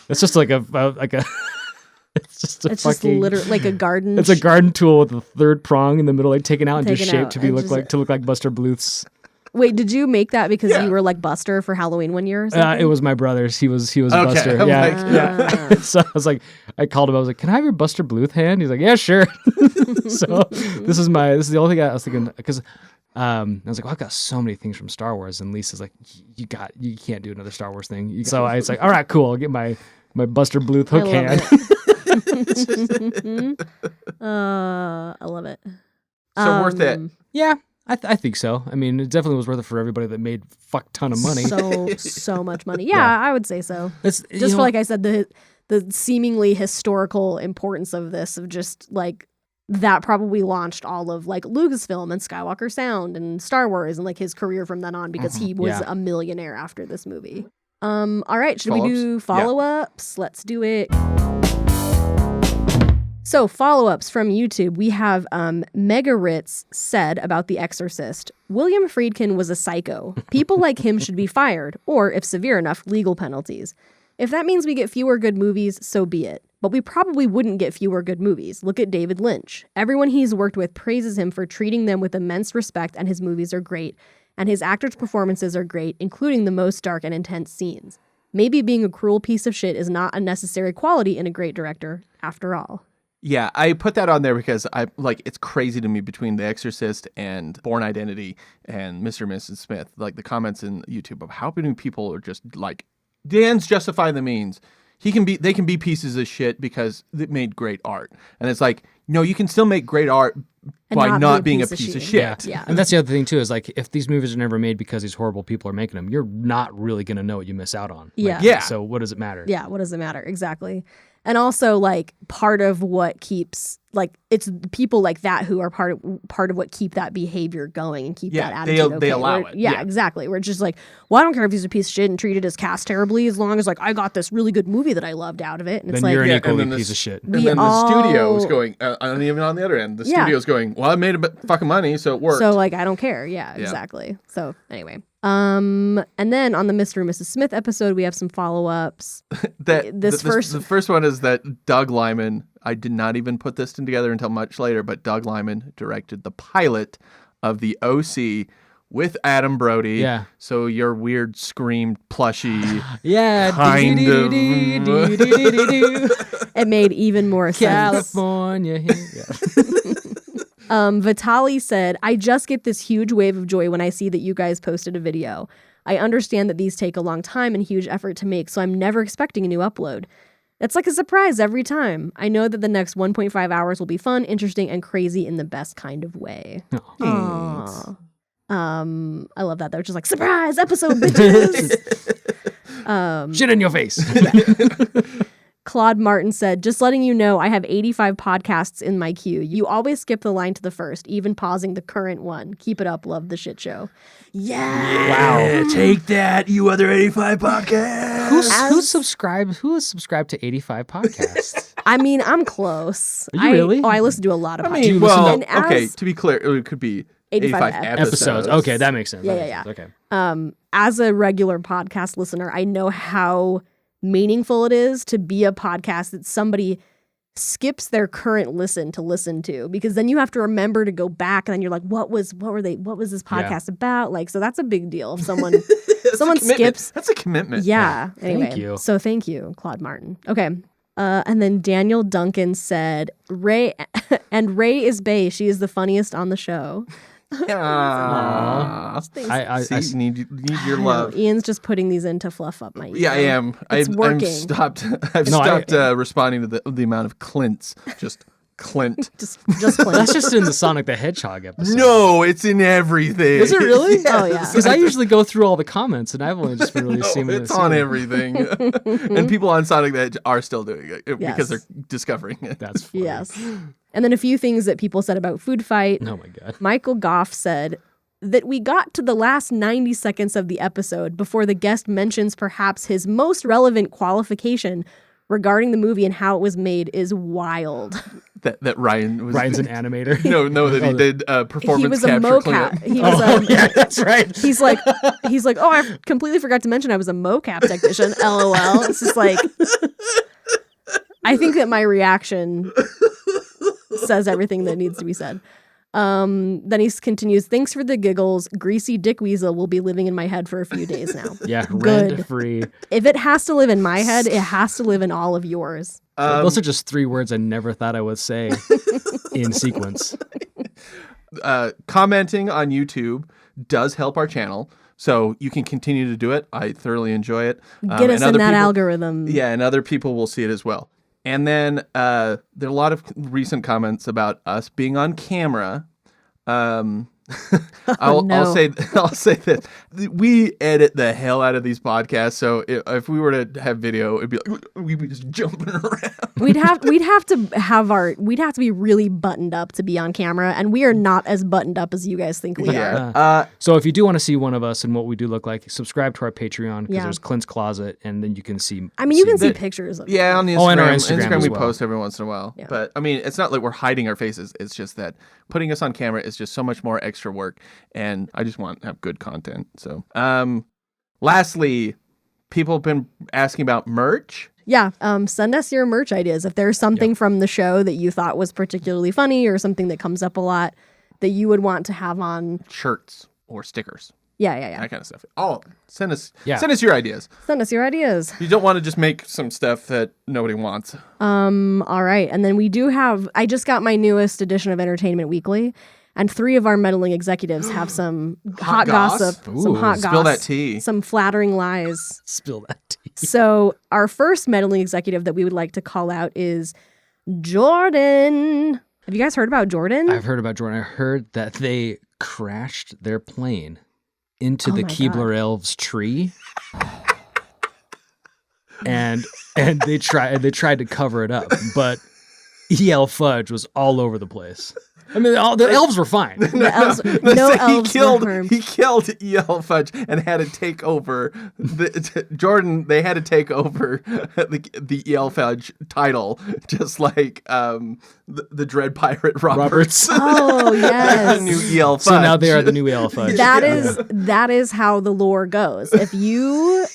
It's just like a. It's just literally like a garden. It's a garden tool with a third prong in the middle, like taken out and just shaped to look like Buster Bluth's. Wait, did you make that because you were like Buster for Halloween one year or something? It was my brother's. He was okay. Buster. Yeah. So I was like, I called him. I was like, "Can I have your Buster Bluth hand?" He's like, "Yeah, sure." So this is the only thing I was thinking, because I was like, well, I've got so many things from Star Wars, and Lisa's like, you can't do another Star Wars thing. So I was like, all right, cool. I'll get my Buster Bluth hook hand. I love it. So worth it. Yeah, I think so. I mean, it definitely was worth it for everybody that made fuck ton of money. So much money. Yeah, I would say so. Just for, like I said, the seemingly historical importance of this, of just like that probably launched all of like Lucasfilm and Skywalker Sound and Star Wars and like his career from then on, because he was a millionaire after this movie. All right, should we do follow-ups? Yeah. Let's do it. So follow-ups from YouTube. We have Mega Ritz said about The Exorcist, William Friedkin was a psycho. People like him should be fired, or if severe enough, legal penalties. If that means we get fewer good movies, so be it. But we probably wouldn't get fewer good movies. Look at David Lynch. Everyone he's worked with praises him for treating them with immense respect, and his movies are great. And his actors' performances are great, including the most dark and intense scenes. Maybe being a cruel piece of shit is not a necessary quality in a great director, after all. Yeah, I put that on there because it's crazy to me between The Exorcist and Bourne Identity and Mr. and Mrs. Smith. Like the comments in YouTube of how many people are just like, the ends justify the means. They can be pieces of shit because they made great art. And it's like, no, you can still make great art by not being a piece of shit. Yeah. And that's the other thing too, is like, if these movies are never made because these horrible people are making them, you're not really going to know what you miss out on. So what does it matter? Yeah, what does it matter? Exactly. And also, like, part of what keeps it's people like that who are part of what keep that behavior going and keep that attitude. They allow it. Yeah, exactly. We're just like, well, I don't care if he's a piece of shit and treated as cast terribly, as long as like I got this really good movie that I loved out of it. And Then it's like, you're an Yeah, equally and then piece of shit. And then the studio's going, and even on the other end, the studio's going, well, I made a bit fucking money, so it worked. So like I don't care. Yeah, exactly. So anyway. And then on the Mr. and Mrs. Smith episode, we have some follow-ups. The first one is that Doug Liman, I did not even put this together until much later, but Doug Liman directed the pilot of the OC with Adam Brody. Yeah. So your weird scream plushie. Yeah. Kind of. It made even more sense. California. Yeah. Vitali said, I just get this huge wave of joy when I see that you guys posted a video. I understand that these take a long time and huge effort to make, so I'm never expecting a new upload. It's like a surprise every time. I know that the next 1.5 hours will be fun, interesting, and crazy in the best kind of way. Aww. I love that. They're just like, surprise episode, bitches. Shit in your face. Claude Martin said, just letting you know I have 85 podcasts in my queue. You always skip the line to the first, even pausing the current one. Keep it up. Love the shit show. Yeah. Wow. Take that, you other 85 podcasts. Who is subscribed to 85 podcasts? I mean, I'm close. Are you really? I listen to a lot of podcasts. I mean, And okay, to be clear, it could be 85 Episodes. Okay, that makes sense. Yeah. Okay. As a regular podcast listener, I know how meaningful it is to be a podcast that somebody skips their current listen to, because then you have to remember to go back and then you're like, what was this podcast about? Like, so that's a big deal if someone skips. That's a commitment. Yeah. Anyway, Thank you. So thank you, Claude Martin. Okay. And then Daniel Duncan said, Ray is bae. She is the funniest on the show. See, need your love. Ian's just putting these in to fluff up my ego. Yeah, I am. It's working. I've stopped responding to the amount of Clints. Just Clint. just Clint. That's just in the Sonic the Hedgehog episode. No, it's in everything. Is it really? Oh, yeah. Because I usually go through all the comments, and I've only just been really seeing it's on everything. And people on Sonic the Hedgehog are still doing it because they're discovering it. That's funny. Yes. And then a few things that people said about Food Fight. Oh, my God. Michael Goff said that we got to the last 90 seconds of the episode before the guest mentions perhaps his most relevant qualification regarding the movie and how it was made is wild. That Ryan's an animator. No, that he did performance he was a capture mocap. cleanup. He was Yeah, that's right. He's like, oh, I completely forgot to mention I was a mocap technician. LOL. It's just like, I think that my reaction says everything that needs to be said. Then he continues, thanks for the giggles. Greasy Dick Weasel will be living in my head for a few days now. Yeah, Good. rent-free. If it has to live in my head, it has to live in all of yours. Those are just 3 words I never thought I would say in sequence. Commenting on YouTube does help our channel, so you can continue to do it. I thoroughly enjoy it. Get us in that algorithm. Yeah, and other people will see it as well. And then there are a lot of recent comments about us being on camera. I'll say that we edit the hell out of these podcasts. So if we were to have video, it'd be like we'd be just jumping around. We'd have to be really buttoned up to be on camera, and we are not as buttoned up as you guys think we are. So if you do want to see one of us and what we do look like, subscribe to our Patreon because Yeah. there's Clint's Closet, and then you can see. I mean, you can see pictures of it. Yeah, on the Instagram. Oh, and our Instagram we as well. post every once in a while. Yeah. But I mean, it's not like we're hiding our faces. It's just that putting us on camera is just so much more extra work, and I just want to have good content. So, lastly, people have been asking about merch. Yeah, send us your merch ideas. If there's something from the show that you thought was particularly funny or something that comes up a lot that you would want to have on. Shirts or stickers. Yeah. That kind of stuff. Oh, send us your ideas. Send us your ideas. You don't want to just make some stuff that nobody wants. All right. And then we do have, I just got my newest edition of Entertainment Weekly, and 3 of our meddling executives have some hot gossip, some hot Spill gossip, that tea. some flattering lies. Spill that tea. So our first meddling executive that we would like to call out is Jordan. Have you guys heard about Jordan? I've heard about Jordan. I heard that they crashed their plane into the my Keebler Elves tree. And they tried to cover it up, but EL fudge was all over the place. I mean, all the elves were fine. The elves, So no elves were harmed. he killed EL Fudge and had to take over Jordan. They had to take over the EL Fudge title, just like the Dread Pirate Roberts. Oh yes. The new EL Fudge. So now they are the new EL fudge. That is how the lore goes. If you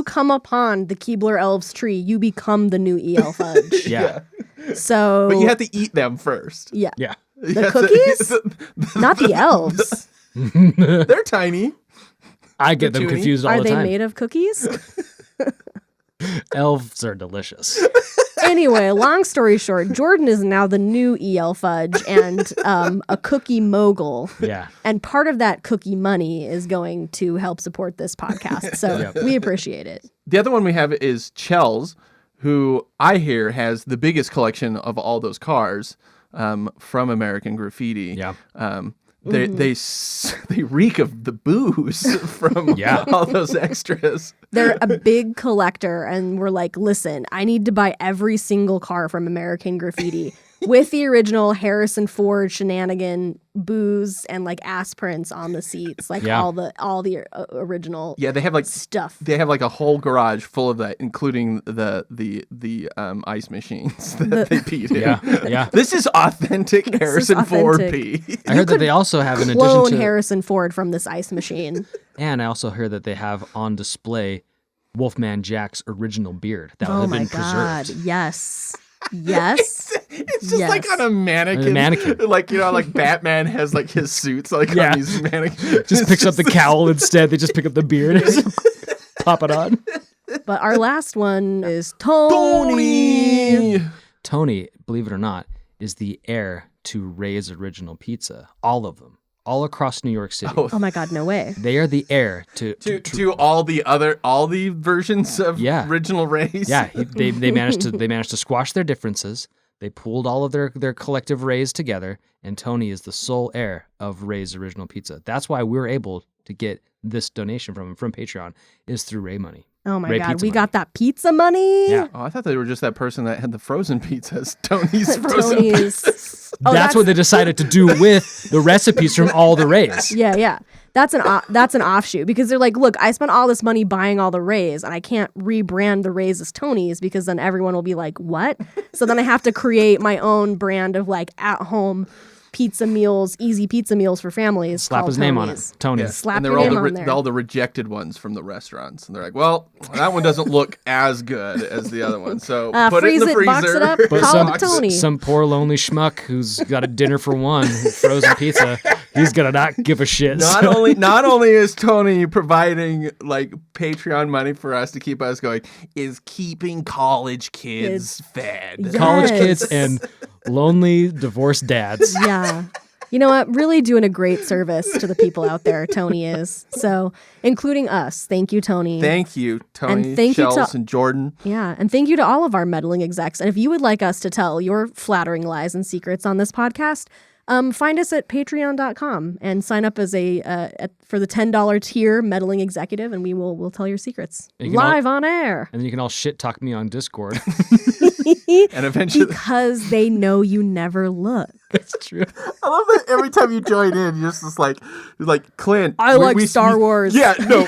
come upon the Keebler Elves tree, you become the new EL Fudge. Yeah. So, But you have to eat them first. yeah. Yeah. The cookies? Not the elves. They're tiny. I get them Cartoony. confused all Are the they time. made of cookies? Elves are delicious. Anyway, long story short, Jordan is now the new EL Fudge and a cookie mogul. Yeah. And part of that cookie money is going to help support this podcast. So we appreciate it. The other one we have is Chels, who I hear has the biggest collection of all those cars from American Graffiti. Yeah. They reek of the booze from all those extras. They're a big collector, and we're like, listen, I need to buy every single car from American Graffiti with the original Harrison Ford shenanigan booze and like ass prints on the seats, like all the original. Yeah, they have like stuff. They have like a whole garage full of that, including the ice machines that they peed in. Yeah. This is authentic Harrison Ford pee. I heard that they also have, in Clone addition to Harrison Ford from this ice machine. And I also heard that they have on display Wolfman Jack's original beard that Oh had my been God. preserved. Yes. Yes. It's just like on a mannequin. A mannequin. Like, like Batman has like his suits like on these mannequins. Just picks up the cowl instead. They just pick up the beard and pop it on. But our last one is Tony. Tony, believe it or not, is the heir to Ray's Original Pizza. All of them. All across New York City. Oh my God, no way. They are the heir to all the versions of original Rays. Yeah, they managed to squash their differences. They pooled all of their collective Rays together, and Tony is the sole heir of Ray's Original Pizza. That's why we're able to get this donation from him from Patreon, is through Ray money. Oh my Ray God, pizza we money. got that pizza money. Yeah. Oh, I thought they were just that person that had the frozen pizzas. Tony's frozen pizzas. Oh, that's what they decided to do with the recipes from all the Rays. Yeah. That's an offshoot, because they're like, look, I spent all this money buying all the Rays, and I can't rebrand the Rays as Tony's because then everyone will be like, what? So then I have to create my own brand of like at-home pizza meals, easy pizza meals for families. Slap his name on it. Tony. Yeah. Slap and they're your all name on there. all the rejected ones from the restaurants. And they're like, well, that one doesn't look as good as the other one. So put it in the freezer. Box it up, But call it Tony. some poor lonely schmuck who's got a dinner for one, frozen pizza, he's gonna not give a shit. Not only is Tony providing like Patreon money for us to keep us going, is keeping college kids fed. Yes. College kids and lonely divorced dads. Yeah. You know what? Really doing a great service to the people out there, Tony is. So, including us. Thank you, Tony. Thank you, Tony, And thank you Shells, to- and Jordan. Yeah. And thank you to all of our meddling execs. And if you would like us to tell your flattering lies and secrets on this podcast, find us at patreon.com and sign up as for the $10 tier meddling executive, and we'll tell your secrets live on air. And then you can all shit talk me on Discord. And eventually, Because they know you never look. That's true. I love that every time you join in, you're just like Clint. I like Star Wars. Yeah, no,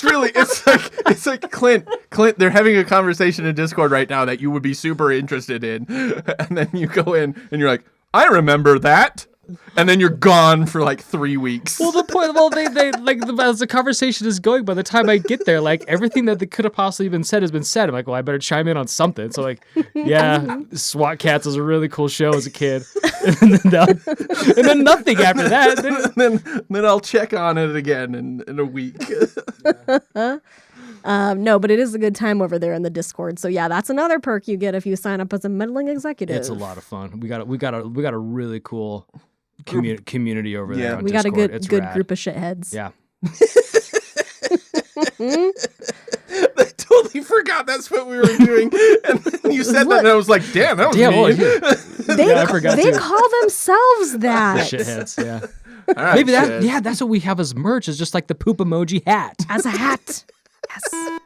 really, it's like Clint. They're having a conversation in Discord right now that you would be super interested in, and then you go in and you're like, I remember that. And then you're gone for like 3 weeks. Well, they like as the conversation is going, by the time I get there, like everything that could have possibly been said has been said. I'm like, well, I better chime in on something. So like, yeah, SWAT Cats was a really cool show as a kid, and then nothing after that. then I'll check on it again in a week. No, but it is a good time over there in the Discord. So yeah, that's another perk you get if you sign up as a meddling executive. It's a lot of fun. We got a really cool community over there. On we got Discord. a It's good rad. group of shitheads. Yeah. I totally forgot that's what we were doing. And then you said that, and I was like, damn, that was mean. I forgot They too. call themselves The that shitheads. Yeah. All right, Maybe shit. that's what we have as merch, is just like the poop emoji hat. as a hat. Yes.